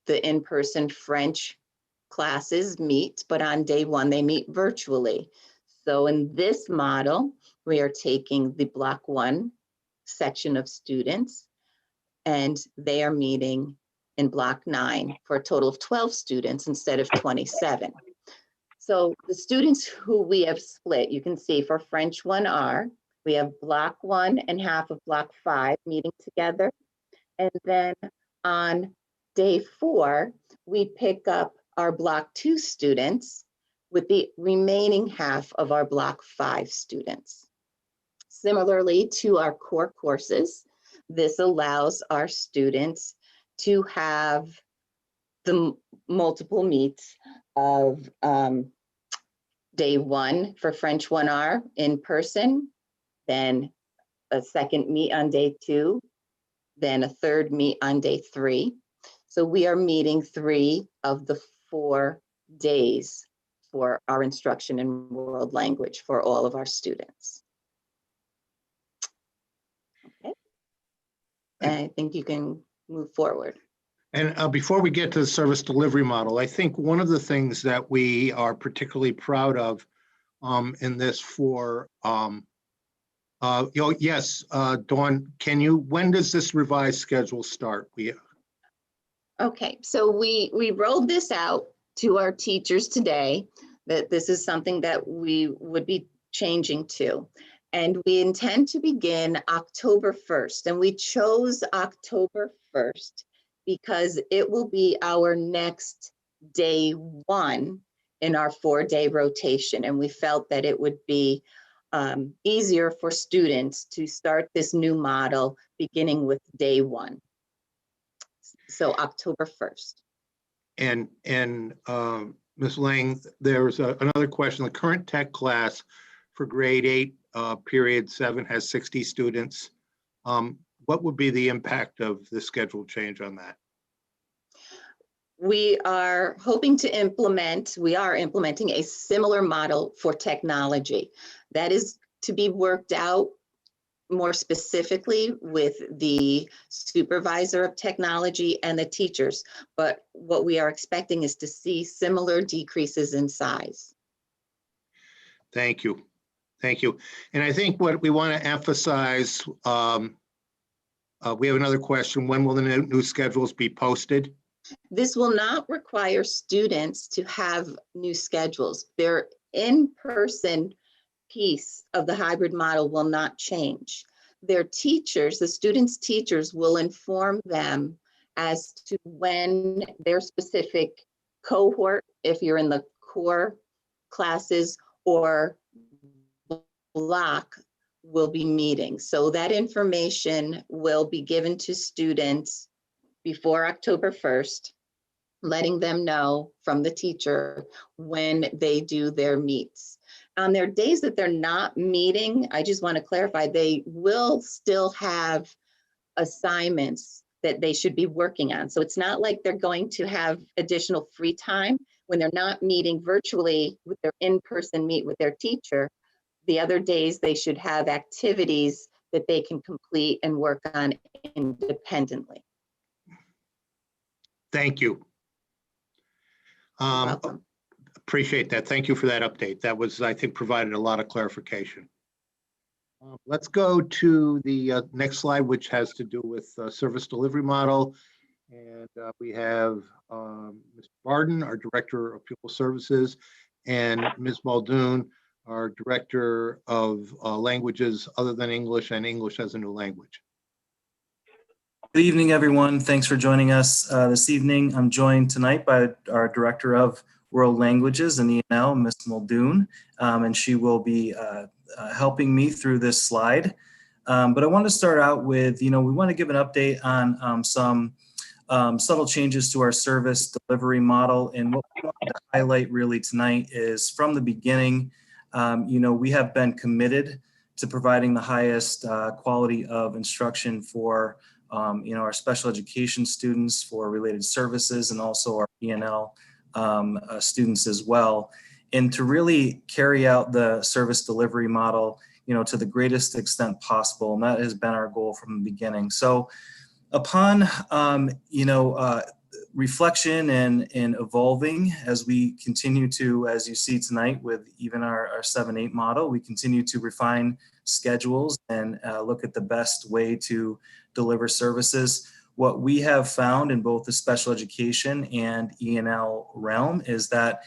the in-person French classes meet, but on day 1, they meet virtually. So in this model, we are taking the Block 1 section of students, and they are meeting in Block 9 for a total of 12 students instead of 27. So the students who we have split, you can see for French 1R, we have Block 1 and half of Block 5 meeting together. And then on day 4, we pick up our Block 2 students with the remaining half of our Block 5 students. Similarly to our core courses, this allows our students to have the multiple meets of day 1 for French 1R in person, then a second meet on day 2, then a third meet on day 3. So we are meeting 3 of the 4 days for our instruction in world language for all of our students. Okay, and I think you can move forward. And before we get to the service delivery model, I think one of the things that we are particularly proud of in this for, yes, Dawn, when does this revised schedule start? Okay, so we rolled this out to our teachers today, that this is something that we would be changing to. And we intend to begin October 1st. And we chose October 1st because it will be our next day 1 in our 4-day rotation. And we felt that it would be easier for students to start this new model beginning with day 1. So October 1st. And Ms. Lang, there's another question. The current tech class for grade 8, period 7 has 60 students. What would be the impact of the schedule change on that? We are hoping to implementing a similar model for technology. That is to be worked out more specifically with the supervisor of technology and the teachers. But what we are expecting is to see similar decreases in size. Thank you. Thank you. And I think what we want to emphasize, we have another question. When will the new schedules be posted? This will not require students to have new schedules. Their in-person piece of the hybrid model will not change. Their teachers, the students' teachers, will inform them as to when their specific cohort, if you're in the core classes or block, will be meeting. So that information will be given to students before October 1st, letting them know from the teacher when they do their meets. On their days that they're not meeting, I just want to clarify, they will still have assignments that they should be working on. So it's not like they're going to have additional free time when they're not meeting virtually with their in-person meet with their teacher. The other days they should have activities that they can complete and work on independently. Thank you. You're welcome. Appreciate that. Thank you for that update. That was, I think, provided a lot of clarification. Let's go to the next slide, which has to do with service delivery model. And we have Mr. Barden, our Director of Pupil Services, and Ms. Muldoon, our Director of Languages Other Than English and English as a New Language. Good evening, everyone. Thanks for joining us this evening. I'm joined tonight by our Director of World Languages and ENL, Ms. Muldoon, and she will be helping me through this slide. But I want to start out with, we want to give an update on some subtle changes to our service delivery model. And what we want to highlight really tonight is from the beginning, we have been committed to providing the highest quality of instruction for our special education students, for related services, and also our ENL students as well. And to really carry out the service delivery model, to the greatest extent possible. And that has been our goal from the beginning. So upon, reflection and evolving as we continue to, as you see tonight with even our 7-8 model, we continue to refine schedules and look at the best way to deliver services. What we have found in both the special education and ENL realm is that,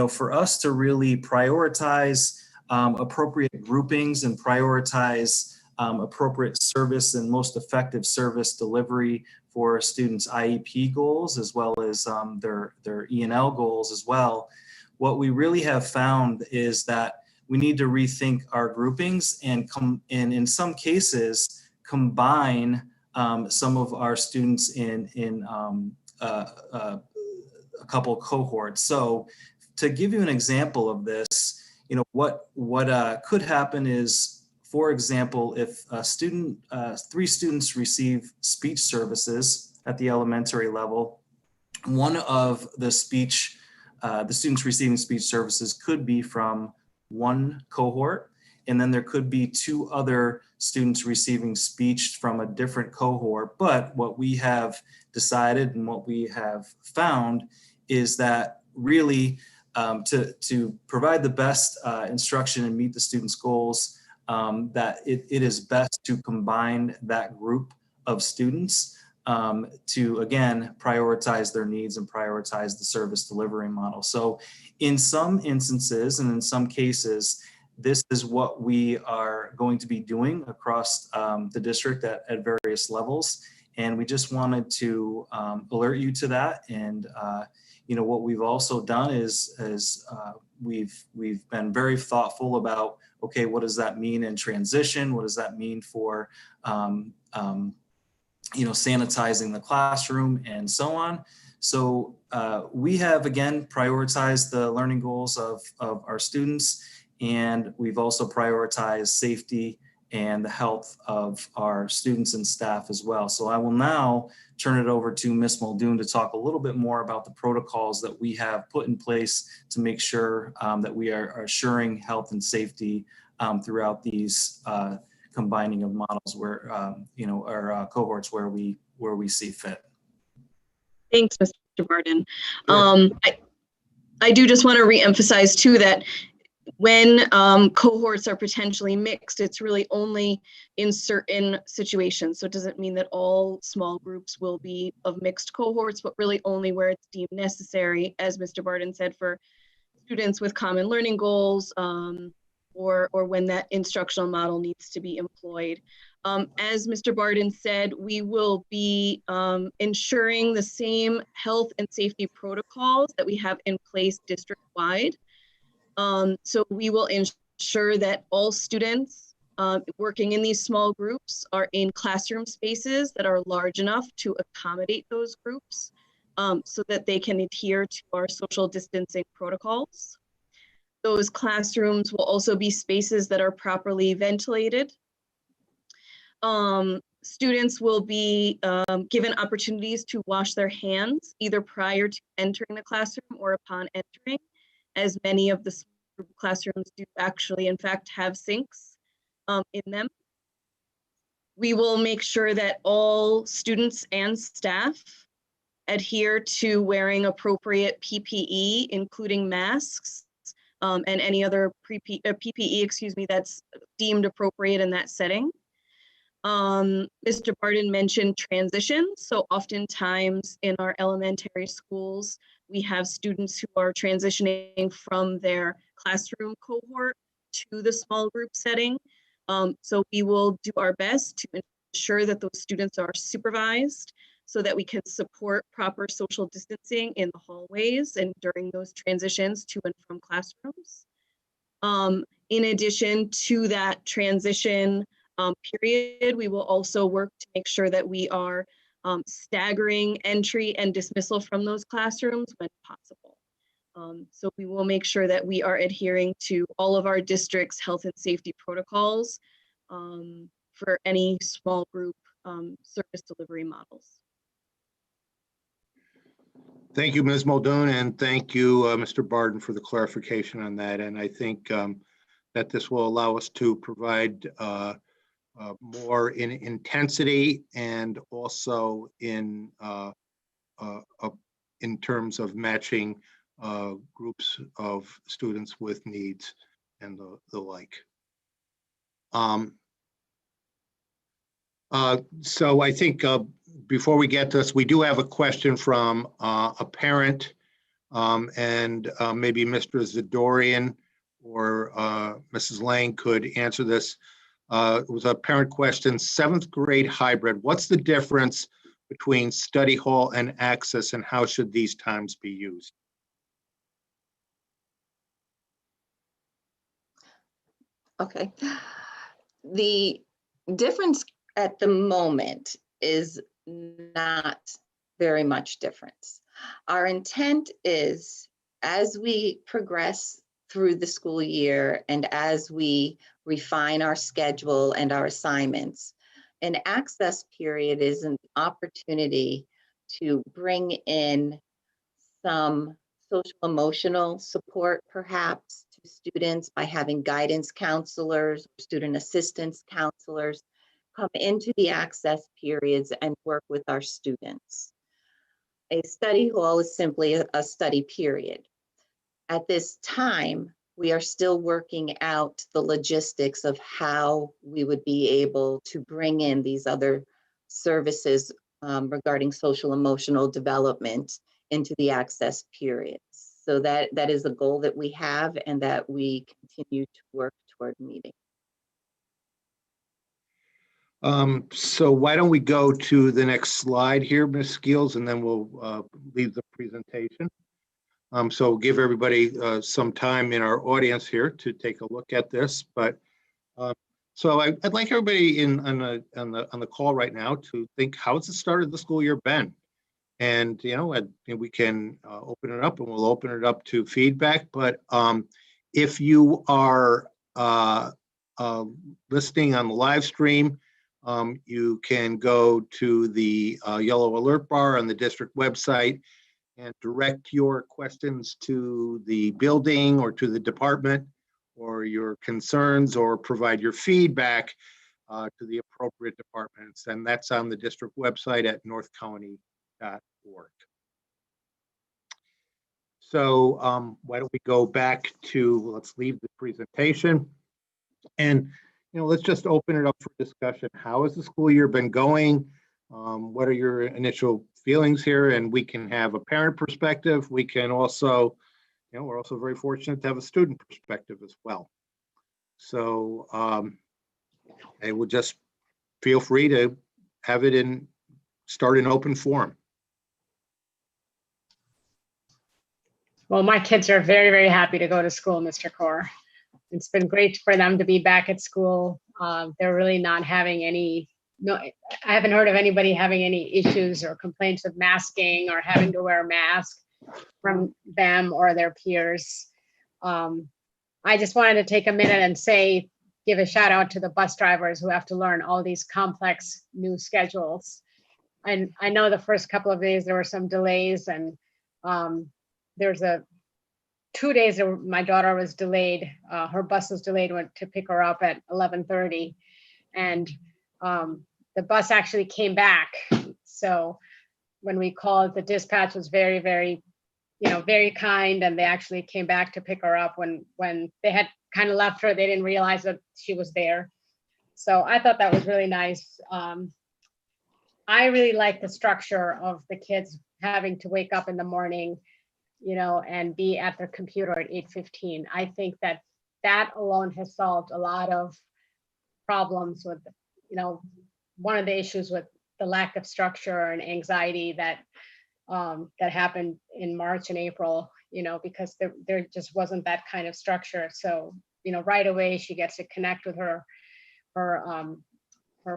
for us to really prioritize appropriate groupings and prioritize appropriate service and most effective service delivery for students' IEP goals, as well as their ENL goals as well, what we really have found is that we need to rethink our groupings and in some cases combine some of our students in a couple cohorts. So to give you an example of this, what could happen is, for example, if a student, 3 students receive speech services at the elementary level, one of the students receiving speech services could be from one cohort, and then there could be 2 other students receiving speech from a different cohort. But what we have decided and what we have found is that really to provide the best instruction and meet the students' goals, that it is best to combine that group of students to, again, prioritize their needs and prioritize the service delivery model. So in some instances and in some cases, this is what we are going to be doing across the district at various levels. And we just wanted to alert you to that. And what we've also done is we've been very thoughtful about, okay, what does that mean in transition? What does that mean for sanitizing the classroom and so on? So we have, again, prioritized the learning goals of our students, and we've also prioritized safety and the health of our students and staff as well. So I will now turn it over to Ms. Muldoon to talk a little bit more about the protocols that we have put in place to make sure that we are assuring health and safety throughout these combining of models where, our cohorts where we see fit. Thanks, Mr. Barden. Sure. I do just want to reemphasize too that when cohorts are potentially mixed, it's really only in certain situations. So it doesn't mean that all small groups will be of mixed cohorts, but really only where it's deemed necessary, as Mr. Barden said, for students with common learning goals, or when that instructional model needs to be employed. As Mr. Barden said, we will be ensuring the same health and safety protocols that we have in place district-wide. So we will ensure that all students working in these small groups are in classroom spaces that are large enough to accommodate those groups so that they can adhere to our social distancing protocols. Those classrooms will also be spaces that are properly ventilated. Students will be given opportunities to wash their hands either prior to entering the classroom or upon entering, as many of the classrooms do actually, in fact, have sinks in them. We will make sure that all students and staff adhere to wearing appropriate PPE, including masks and any other PPE, that's deemed appropriate in that setting. Mr. Barden mentioned transition. So oftentimes in our elementary schools, we have students who are transitioning from their classroom cohort to the small group setting. So we will do our best to ensure that those students are supervised so that we can support proper social distancing in the hallways and during those transitions to and from classrooms. In addition to that transition period, we will also work to make sure that we are staggering entry and dismissal from those classrooms when possible. So we will make sure that we are adhering to all of our district's health and safety protocols for any small group service delivery models. Thank you, Ms. Muldoon, and thank you, Mr. Barden, for the clarification on that. And I think that this will allow us to provide more in intensity and also in terms of matching groups of students with needs and the like. So I think before we get to this, we do have a question from a parent, and maybe Mr. Zadorian or Mrs. Lang could answer this. It was a parent question, 7th grade hybrid. What's the difference between study hall and access, and how should these times be used? Okay. The difference at the moment is not very much difference. Our intent is, as we progress through the school year and as we refine our schedule and our assignments, an access period is an opportunity to bring in some social emotional support perhaps to students by having guidance counselors, student assistance counselors come into the access periods and work with our students. A study hall is simply a study period. At this time, we are still working out the logistics of how we would be able to bring in these other services regarding social emotional development into the access periods. So that is a goal that we have and that we continue to work toward meeting. So why don't we go to the next slide here, Ms. Skeels, and then we'll leave the presentation. So give everybody some time in our audience here to take a look at this. But so I'd like everybody on the call right now to think, how's the start of the school year been? And we can open it up, and we'll open it up to feedback. But if you are listening on the live stream, you can go to the yellow alert bar on the district website and direct your questions to the building or to the department, or your concerns, or provide your feedback to the appropriate departments. And that's on the district website at northcounty.org. So why don't we go back to, let's leave the presentation. And let's just open it up for discussion. How has the school year been going? What are your initial feelings here? And we can have a parent perspective. We can also, we're also very fortunate to have a student perspective as well. So I will just feel free to have it start in open forum. Well, my kids are very, very happy to go to school, Mr. Kaur. It's been great for them to be back at school. They're really not having I haven't heard of anybody having any issues or complaints of masking or having to wear a mask from them or their peers. I just wanted to take a minute and give a shout out to the bus drivers who have to learn all these complex new schedules. And I know the first couple of days there were some delays, and there's 2 days that my daughter was delayed. Her bus was delayed, went to pick her up at 11:30, and the bus actually came back. So when we called, the dispatch was very, very, very kind, and they actually came back to pick her up when they had kind of left her. They didn't realize that she was there. So I thought that was really nice. I really like the structure of the kids having to wake up in the morning, and be at their computer at 8:15. I think that alone has solved a lot of problems with, one of the issues with the lack of structure and anxiety that that happened in March and April, because there just wasn't that kind of structure. So, right away she gets to connect with her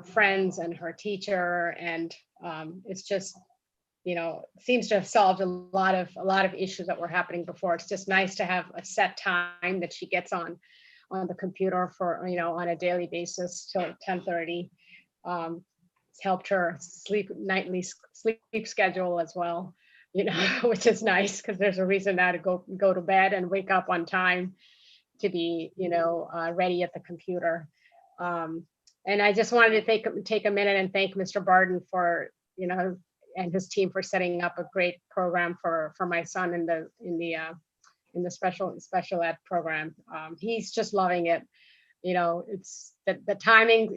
friends and her teacher, and it's just, seems to have solved a lot of issues that were happening before. It's just nice to have a set time that she gets on the computer for, on a daily basis till 10:30. It's helped her nightly sleep schedule as well, which is nice, because there's a reason now to go to bed and wake up on time to be, ready at the computer. And I just wanted to take a minute and thank Mr. Barden for, and his team for setting up a great program for my son in the special ed program. He's just loving it. It's the timing,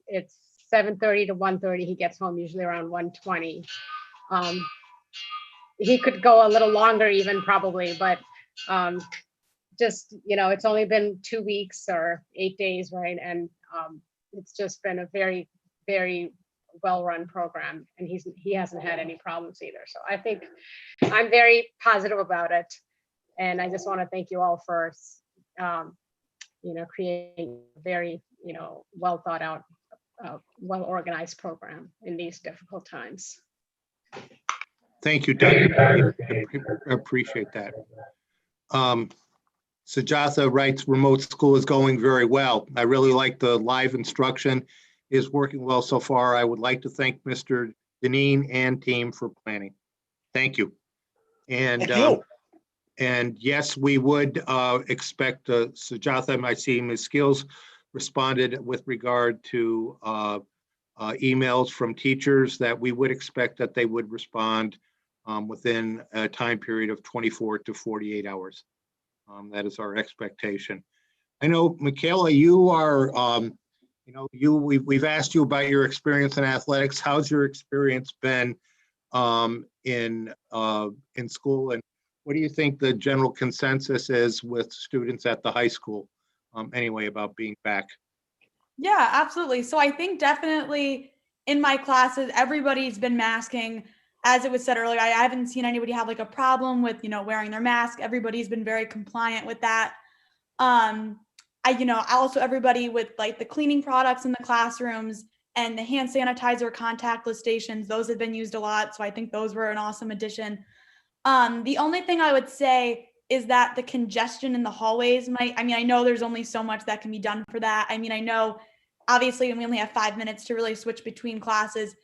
it's 7:30 to 1:30. He gets home usually around 1:20. He could go a little longer even probably, but just, it's only been 2 weeks or 8 days, right? And it's just been a very, very well-run program, and he hasn't had any problems either. So I think I'm very positive about it. And I just want to thank you all for, creating a very, well thought out, well-organized program in these difficult times. Thank you, Doug. I appreciate that. Sujatha writes, remote school is going very well. I really like the live instruction is working well so far. I would like to thank Mr. Deneen and team for planning. Thank you. And Thank you. And yes, we would expect Sujatha, I see Ms. Skills responded with regard to emails from teachers that we would expect that they would respond within a time period of 24 to 48 hours. That is our expectation. I know, Michaela, you are, we've asked you about your experience in athletics. How's your experience been in school, and what do you think the general consensus is with students at the high school anyway about being back? Yeah, absolutely. So I think definitely in my classes, everybody's been masking. As it was said earlier, I haven't seen anybody have like a problem with, wearing their mask. Everybody's been very compliant with that. Also everybody with like the cleaning products in the classrooms and the hand sanitizer contactless stations, those have been used a lot. So I think those were an awesome addition. The only thing I would say is that the congestion in the hallways I know there's only so much that can be done for that. I know obviously we only have 5 minutes to really switch between classes.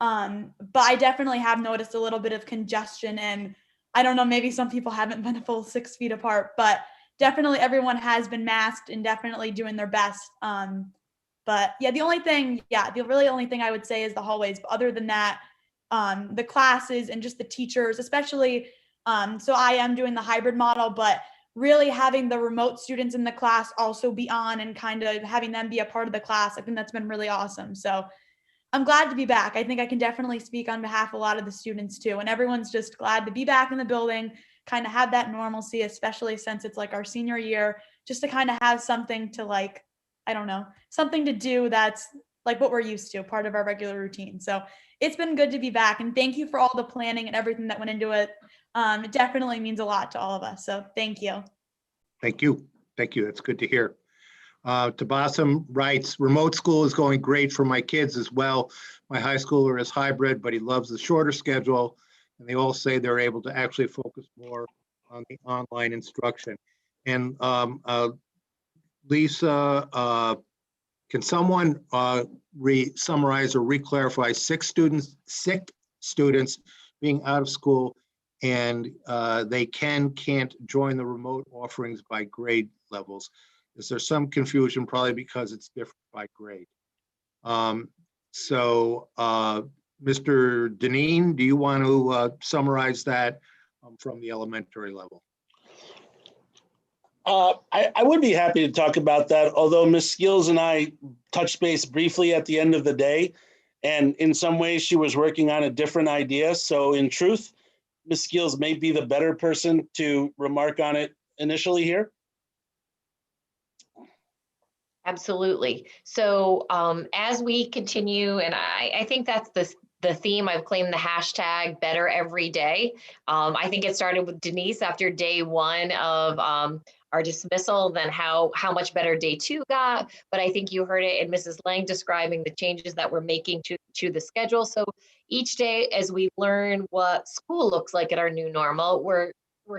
But I definitely have noticed a little bit of congestion, and I don't know, maybe some people haven't been a full 6 feet apart, but definitely everyone has been masked and definitely doing their best. But yeah, the really only thing I would say is the hallways. But other than that, the classes and just the teachers, especially, so I am doing the hybrid model, but really having the remote students in the class also be on and kind of having them be a part of the class, I think that's been really awesome. So I'm glad to be back. I think I can definitely speak on behalf of a lot of the students too. And everyone's just glad to be back in the building, kind of have that normalcy, especially since it's like our senior year, just to kind of have something to something to do that's like what we're used to, part of our regular routine. So it's been good to be back. And thank you for all the planning and everything that went into it. It definitely means a lot to all of us. So thank you. Thank you. Thank you. That's good to hear. Tabasum writes, remote school is going great for my kids as well. My high schooler is hybrid, but he loves the shorter schedule. And they all say they're able to actually focus more on the online instruction. And Lisa, can someone summarize or re-clarify sick students being out of school and they can't join the remote offerings by grade levels? Is there some confusion, probably because it's different by grade? Mr. Deneen, do you want to summarize that from the elementary level? I would be happy to talk about that, although Ms. Skills and I touched base briefly at the end of the day, and in some ways she was working on a different idea. So in truth, Ms. Skills may be the better person to remark on it initially here. Absolutely. So as we continue, and I think that's the theme, I've claimed the hashtag better every day. I think it started with Denise after day one of our dismissal, then how much better day two got. But I think you heard it in Mrs. Lang describing the changes that we're making to the schedule. So each day as we learn what school looks like at our new normal, we're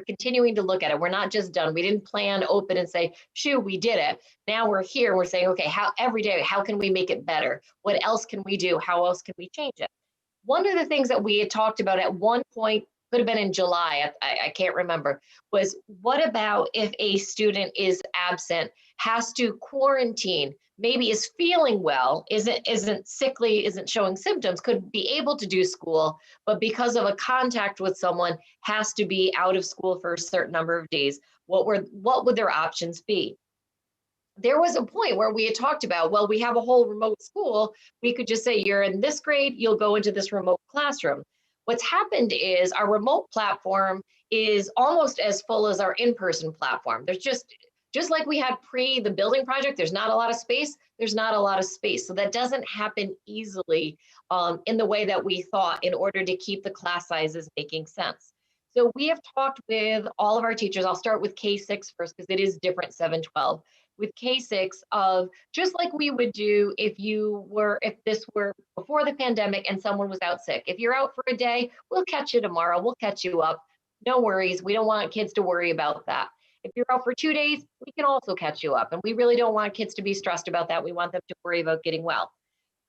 continuing to look at it. We're not just done. We didn't plan open and say, shoo, we did it. Now we're here. We're saying, okay, how every day, how can we make it better? What else can we do? How else can we change it? One of the things that we had talked about at one point, could have been in July, I can't remember, was what about if a student is absent, has to quarantine, maybe is feeling well, isn't sickly, isn't showing symptoms, could be able to do school, but because of a contact with someone has to be out of school for a certain number of days. What would their options be? There was a point where we had talked about, well, we have a whole remote school. We could just say, you're in this grade, you'll go into this remote classroom. What's happened is our remote platform is almost as full as our in-person platform. There's just like we had pre the building project, there's not a lot of space, there's not a lot of space. So that doesn't happen easily in the way that we thought in order to keep the class sizes making sense. So we have talked with all of our teachers. I'll start with K6 first because it is different 7-12. With K6 of just like we would do if this were before the pandemic and someone was out sick. If you're out for a day, we'll catch you tomorrow. We'll catch you up. No worries. We don't want kids to worry about that. If you're out for 2 days, we can also catch you up. And we really don't want kids to be stressed about that. We want them to worry about getting well.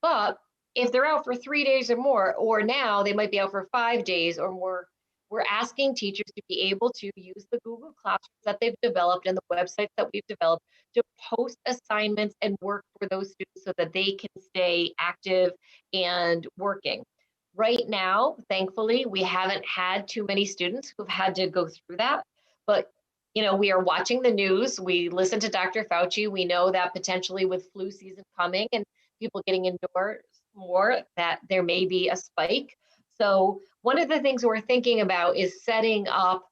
But if they're out for 3 days or more, or now they might be out for 5 days or more, we're asking teachers to be able to use the Google Classrooms that they've developed and the websites that we've developed to post assignments and work for those students so that they can stay active and working. Right now, thankfully, we haven't had too many students who've had to go through that, but we are watching the news. We listen to Dr. Fauci. We know that potentially with flu season coming and people getting indoors more, that there may be a spike. So one of the things we're thinking about is setting up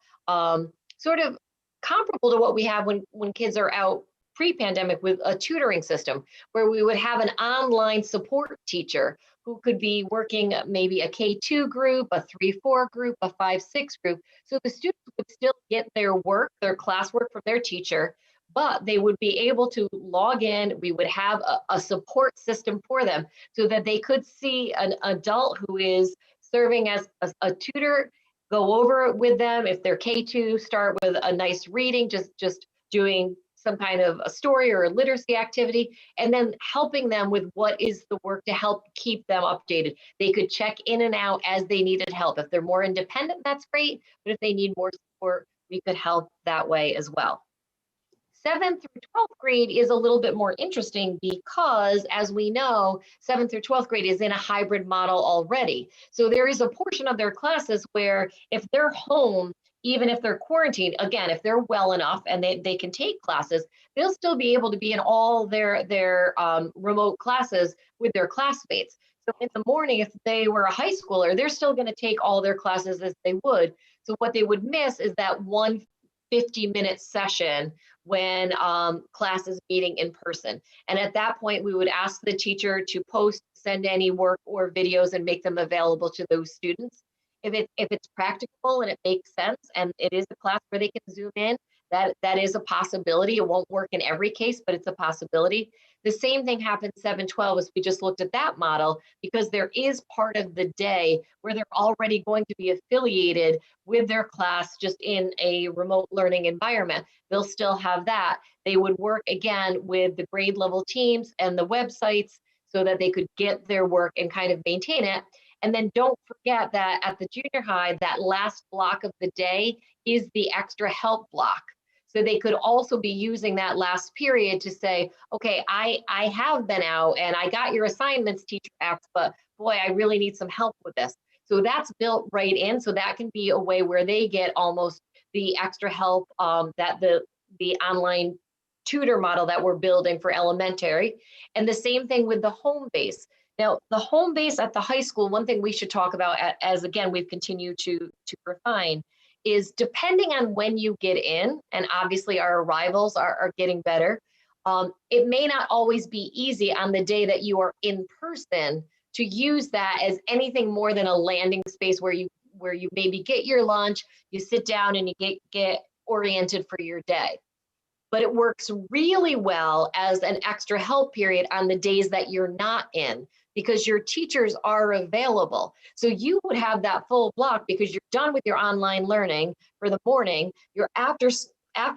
sort of comparable to what we have when kids are out pre-pandemic with a tutoring system where we would have an online support teacher who could be working maybe a K2 group, a 3-4 group, a 5-6 group. So the students would still get their work, their classwork from their teacher, but they would be able to log in. We would have a support system for them so that they could see an adult who is serving as a tutor, go over it with them. If they're K2, start with a nice reading, just doing some kind of a story or a literacy activity, and then helping them with what is the work to help keep them updated. They could check in and out as they needed help. If they're more independent, that's great. But if they need more support, we could help that way as well. 7th through 12th grade is a little bit more interesting because, as we know, 7th through 12th grade is in a hybrid model already. So there is a portion of their classes where if they're home, even if they're quarantined, again, if they're well enough and they can take classes, they'll still be able to be in all their remote classes with their classmates. So in the morning, if they were a high schooler, they're still going to take all their classes as they would. So what they would miss is that one 50-minute session when class is meeting in person. And at that point, we would ask the teacher to send any work or videos and make them available to those students. If it's practicable and it makes sense and it is a class where they can zoom in, that is a possibility. It won't work in every case, but it's a possibility. The same thing happens 7-12 as we just looked at that model, because there is part of the day where they're already going to be affiliated with their class just in a remote learning environment. They'll still have that. They would work again with the grade level teams and the websites so that they could get their work and kind of maintain it. And then don't forget that at the junior high, that last block of the day is the extra help block. So they could also be using that last period to say, okay, I have been out and I got your assignments, teacher X, but boy, I really need some help with this. So that's built right in. So that can be a way where they get almost the extra help that the online tutor model that we're building for elementary. And the same thing with the home base. Now, the home base at the high school, one thing we should talk about as again, we've continued to refine, is depending on when you get in, and obviously our arrivals are getting better, It may not always be easy on the day that you are in person to use that as anything more than a landing space where you maybe get your lunch, you sit down and you get oriented for your day. But it works really well as an extra help period on the days that you're not in, because your teachers are available. So you would have that full block because you're done with your online learning for the morning. Your after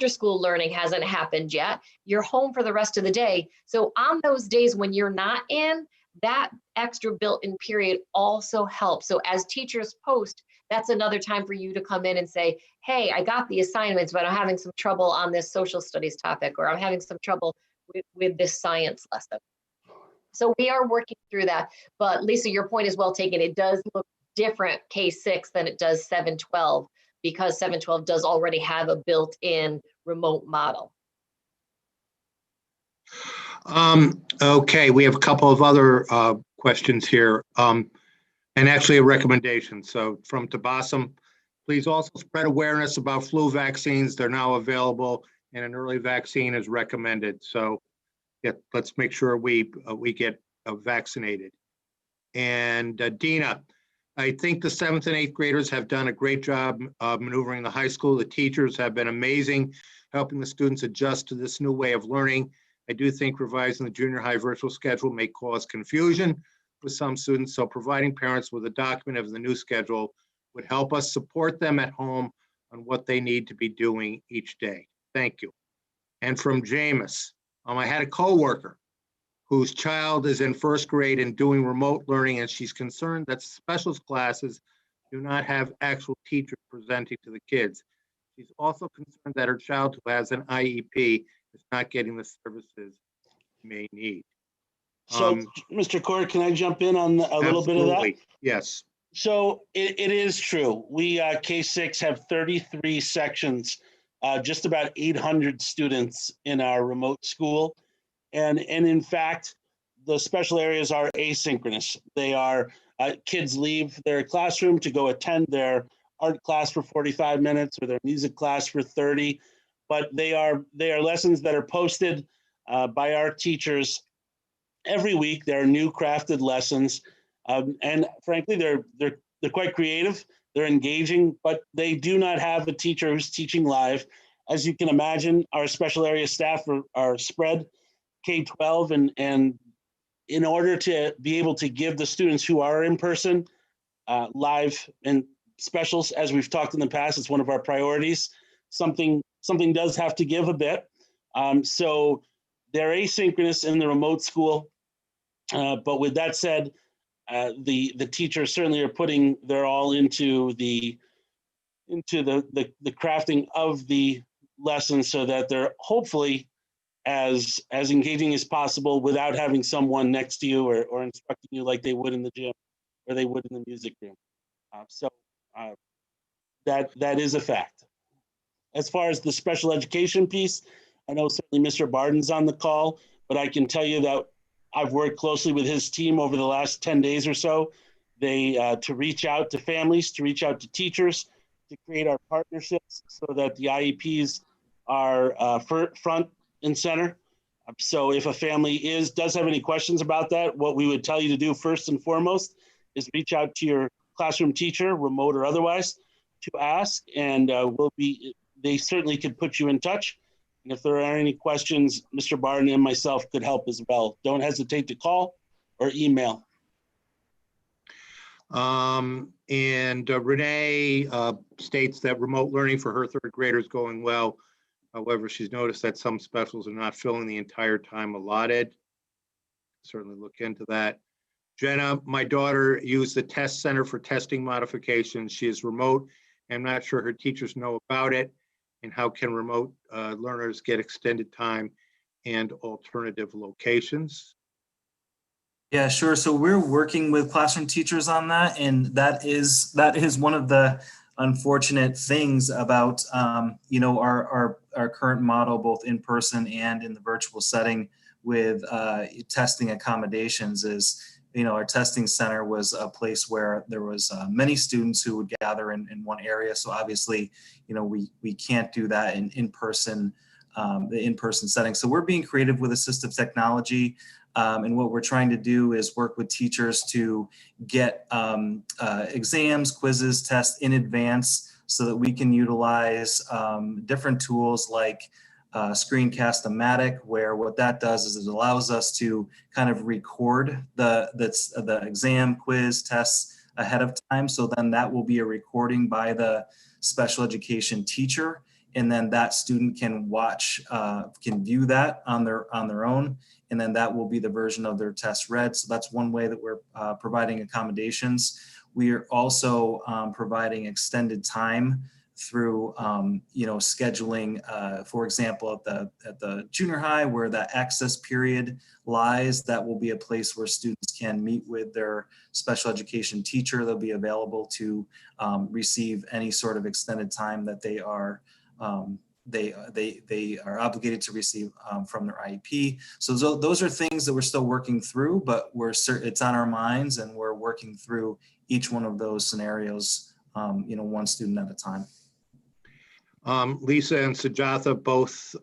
school learning hasn't happened yet. You're home for the rest of the day. So on those days when you're not in, that extra built-in period also helps. So as teachers post, that's another time for you to come in and say, hey, I got the assignments, but I'm having some trouble on this social studies topic, or I'm having some trouble with this science lesson. So we are working through that. But Lisa, your point is well taken. It does look different K-6 than it does 7-12, because 7-12 does already have a built-in remote model. Okay, we have a couple of other questions here, and actually a recommendation. So from Tabassum, please also spread awareness about flu vaccines. They're now available, and an early vaccine is recommended. So yeah, let's make sure we get vaccinated. And Dina, I think the 7th and 8th graders have done a great job maneuvering the high school. The teachers have been amazing, helping the students adjust to this new way of learning. I do think revising the junior high virtual schedule may cause confusion with some students, so providing parents with a document of the new schedule would help us support them at home on what they need to be doing each day. Thank you. And from Jameis, I had a coworker whose child is in 1st grade and doing remote learning, and she's concerned that specialist classes do not have actual teachers presenting to the kids. She's also concerned that her child who has an IEP is not getting the services she may need. So, Mr. Corr, can I jump in on a little bit of that? Yes. So it is true. We, K-6, have 33 sections, just about 800 students in our remote school. And in fact, the special areas are asynchronous. They are, kids leave their classroom to go attend their art class for 45 minutes or their music class for 30, but they are lessons that are posted by our teachers every week. There are new crafted lessons, and frankly, they're quite creative. They're engaging, but they do not have a teacher who's teaching live. As you can imagine, our special area staff are spread K-12, and in order to be able to give the students who are in person live and specials, as we've talked in the past, it's one of our priorities. Something does have to give a bit. So they're asynchronous in the remote school. But with that said, the teachers certainly are putting their all into the crafting of the lessons so that they're hopefully as engaging as possible without having someone next to you or instructing you like they would in the gym or they would in the music room. That is a fact. As far as the special education piece, I know certainly Mr. Barden's on the call, but I can tell you that I've worked closely with his team over the last 10 days or so. To reach out to families, to reach out to teachers, to create our partnerships so that the IEPs are front and center. So if a family does have any questions about that, what we would tell you to do first and foremost is reach out to your classroom teacher, remote or otherwise, to ask, and they certainly could put you in touch. And if there are any questions, Mr. Barden and myself could help as well. Don't hesitate to call or email. And Renee states that remote learning for her 3rd grader is going well. However, she's noticed that some specials are not filling the entire time allotted. Certainly look into that. Jenna, my daughter used the test center for testing modifications. She is remote. I'm not sure her teachers know about it. And how can remote learners get extended time and alternative locations? Yeah, sure. So we're working with classroom teachers on that, and that is one of the unfortunate things about our current model, both in person and in the virtual setting, with testing accommodations. Is our testing center was a place where there was many students who would gather in one area. So obviously, we can't do that in person the in-person setting. So we're being creative with assistive technology. And what we're trying to do is work with teachers to get exams, quizzes, tests in advance so that we can utilize different tools like Screencast-O-Matic, where what that does is it allows us to kind of record the exam, quiz, tests ahead of time. So then that will be a recording by the special education teacher, and then that student can watch, can view that on their own, and then that will be the version of their test read. So that's one way that we're providing accommodations. We are also providing extended time through scheduling, for example, at the junior high, where that access period lies, that will be a place where students can meet with their special education teacher. They'll be available to receive any sort of extended time that they are obligated to receive from their IEP. So those are things that we're still working through, but it's on our minds, and we're working through each one of those scenarios, one student at a time. Lisa and Sujatha both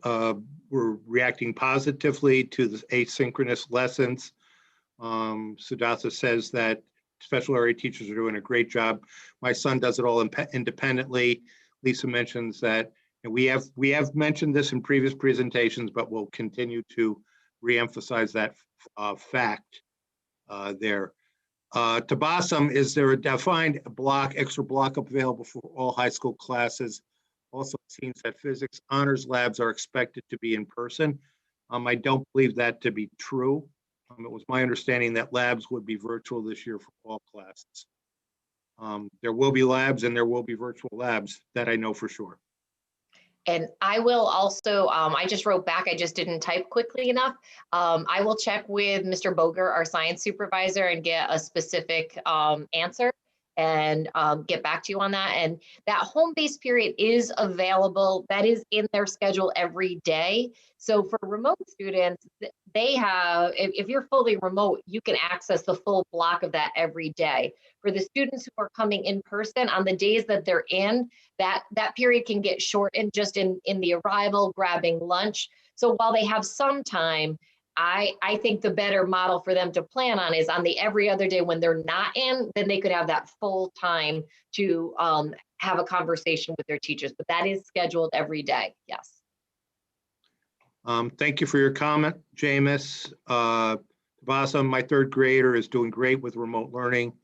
were reacting positively to the asynchronous lessons. Sujatha says that special area teachers are doing a great job. My son does it all independently. Lisa mentions that we have mentioned this in previous presentations, but we'll continue to reemphasize that fact there. Tabasum, is there a defined extra block available for all high school classes? Also, it seems that physics honors labs are expected to be in person. I don't believe that to be true. It was my understanding that labs would be virtual this year for all classes. There will be labs and there will be virtual labs, that I know for sure. And I will also, I just wrote back, I just didn't type quickly enough. I will check with Mr. Boger, our science supervisor, and get a specific answer and get back to you on that. And that home-based period is available. That is in their schedule every day. So for remote students, they have, if you're fully remote, you can access the full block of that every day. For the students who are coming in person, on the days that they're in, that period can get shortened just in the arrival, grabbing lunch. So while they have some time, I think the better model for them to plan on is on the every other day when they're not in, then they could have that full time to have a conversation with their teachers, but that is scheduled every day, yes. Thank you for your comment, Jameis. Tabasum, my third grader, is doing great with remote learning.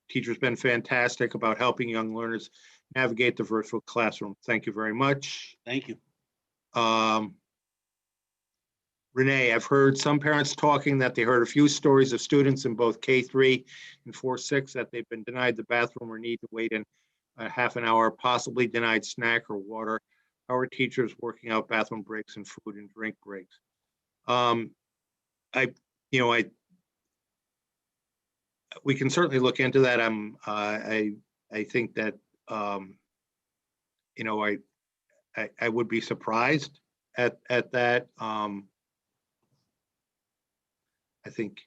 Teacher's been fantastic about helping young learners navigate the virtual classroom. Thank you very much. Thank you. Renee, I've heard some parents talking that they heard a few stories of students in both K3 and 4-6 that they've been denied the bathroom or need to wait in a half an hour, possibly denied snack or water. How are teachers working out bathroom breaks and food and drink breaks? We can certainly look into that. I think that I would be surprised at that. I think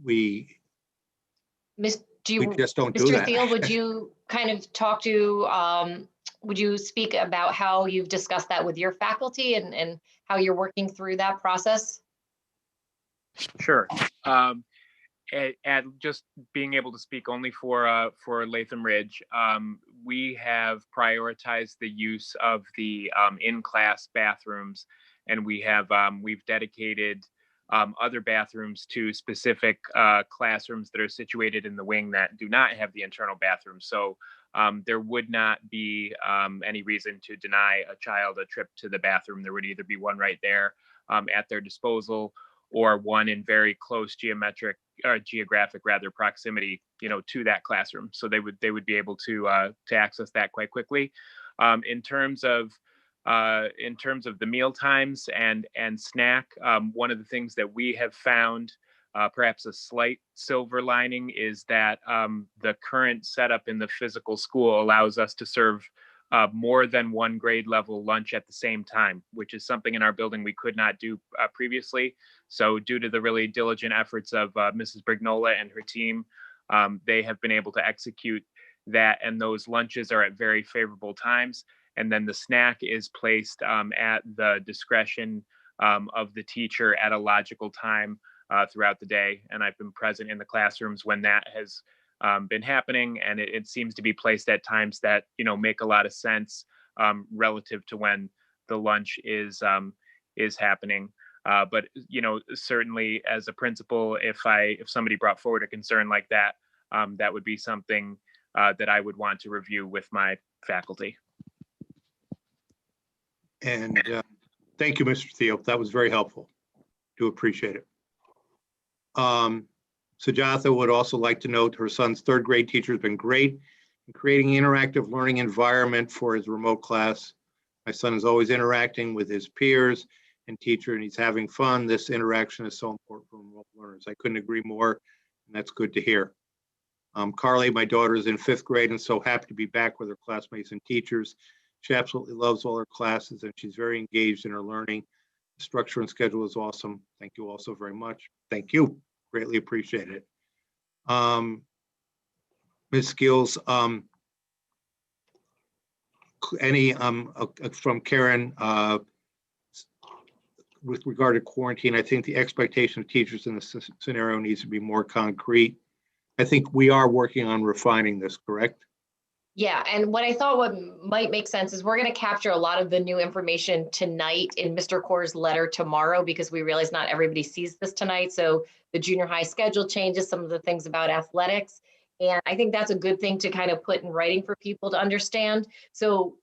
we just don't do that. Mr. Thiel, would you kind of talk to, would you speak about how you've discussed that with your faculty and how you're working through that process? Sure. And just being able to speak only for Latham Ridge, we have prioritized the use of the in-class bathrooms, and we've dedicated other bathrooms to specific classrooms that are situated in the wing that do not have the internal bathrooms. So there would not be any reason to deny a child a trip to the bathroom. There would either be one right there at their disposal, or one in very close geographic proximity, to that classroom. So they would be able to access that quite quickly. In terms of the meal times and snack, one of the things that we have found, perhaps a slight silver lining, is that the current setup in the physical school allows us to serve more than one grade level lunch at the same time, which is something in our building we could not do previously. So due to the really diligent efforts of Mrs. Brignola and her team, they have been able to execute that, and those lunches are at very favorable times. and then the snack is placed at the discretion of the teacher at a logical time throughout the day. And I've been present in the classrooms when that has been happening, and it seems to be placed at times that make a lot of sense relative to when the lunch is happening. But certainly as a principal, if somebody brought forward a concern like that, that would be something that I would want to review with my faculty. And thank you, Mr. Theo. That was very helpful. Do appreciate it. Sujatha would also like to note her son's third grade teacher has been great in creating an interactive learning environment for his remote class. My son is always interacting with his peers and teacher, and he's having fun. This interaction is so important for remote learners. I couldn't agree more, and that's good to hear. Carly, my daughter, is in 5th grade and so happy to be back with her classmates and teachers. She absolutely loves all her classes, and she's very engaged in her learning. The structure and schedule is awesome. Thank you all so very much. Thank you. Greatly appreciate it. Ms. Skills, any from Karen, with regard to quarantine, I think the expectation of teachers in this scenario needs to be more concrete. I think we are working on refining this, correct? Yeah, and what I thought might make sense is we're going to capture a lot of the new information tonight in Mr. Corr's letter tomorrow, because we realize not everybody sees this tonight. So the junior high schedule changes, some of the things about athletics. And I think that's a good thing to kind of put in writing for people to understand. So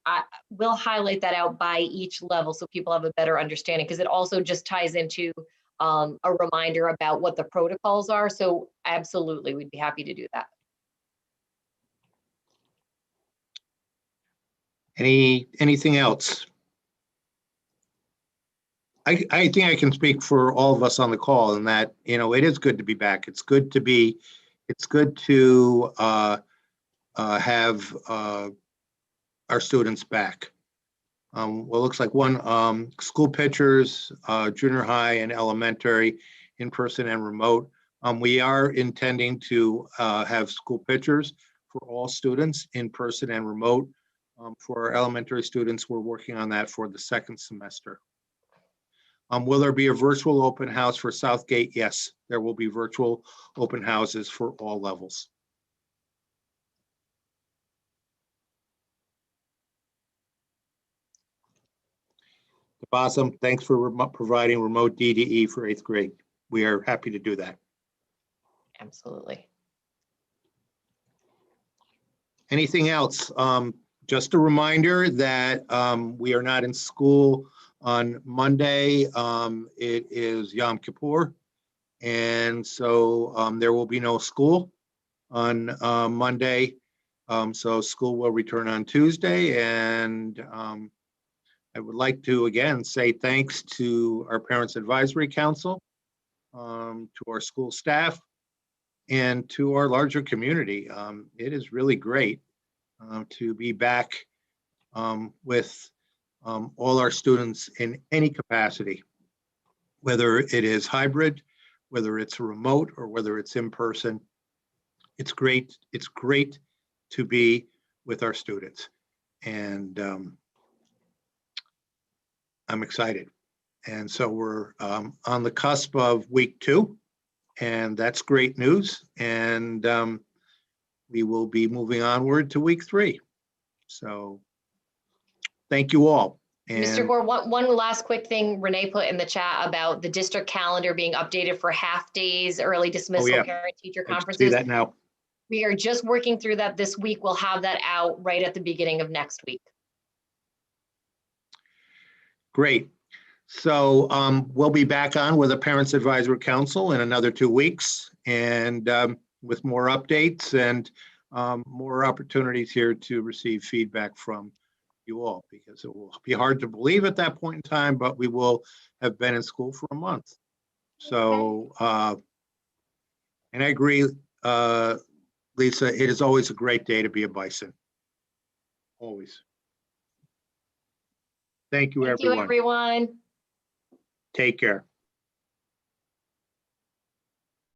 we'll highlight that out by each level so people have a better understanding, because it also just ties into a reminder about what the protocols are. So absolutely, we'd be happy to do that. Anything else? I think I can speak for all of us on the call in that, it is good to be back. It's good to have our students back. Well, it looks like one school pictures, junior high and elementary, in person and remote. We are intending to have school pictures for all students, in person and remote. For our elementary students, we're working on that for the 2nd semester. Will there be a virtual open house for Southgate? Yes, there will be virtual open houses for all levels. Awesome. Thanks for providing remote DDE for 8th grade. We are happy to do that. Absolutely. Anything else? Just a reminder that we are not in school on Monday. It is Yom Kippur, and so there will be no school on Monday. So school will return on Tuesday, and I would like to again say thanks to our Parents Advisory Council, to our school staff, and to our larger community. It is really great to be back with all our students in any capacity, whether it is hybrid, whether it's remote, or whether it's in person. It's great. It's great to be with our students, and I'm excited. And so we're on the cusp of week 2, and that's great news. And we will be moving onward to week 3. So thank you all. And Mr. Gore, one last quick thing Renee put in the chat about the district calendar being updated for half days, early dismissal, parent-teacher I conferences. see that now. We are just working through that this week. We'll have that out right at the beginning of next week. Great. So we'll be back on with a Parents Advisory Council in another 2 weeks, and with more updates and more opportunities here to receive feedback from you all, because it will be hard to believe at that point in time, but we will have been in school for a month. So, and I agree, Lisa, it is always a great day to be a Bison. Always. Thank you, everyone. Thank you, everyone. Take care.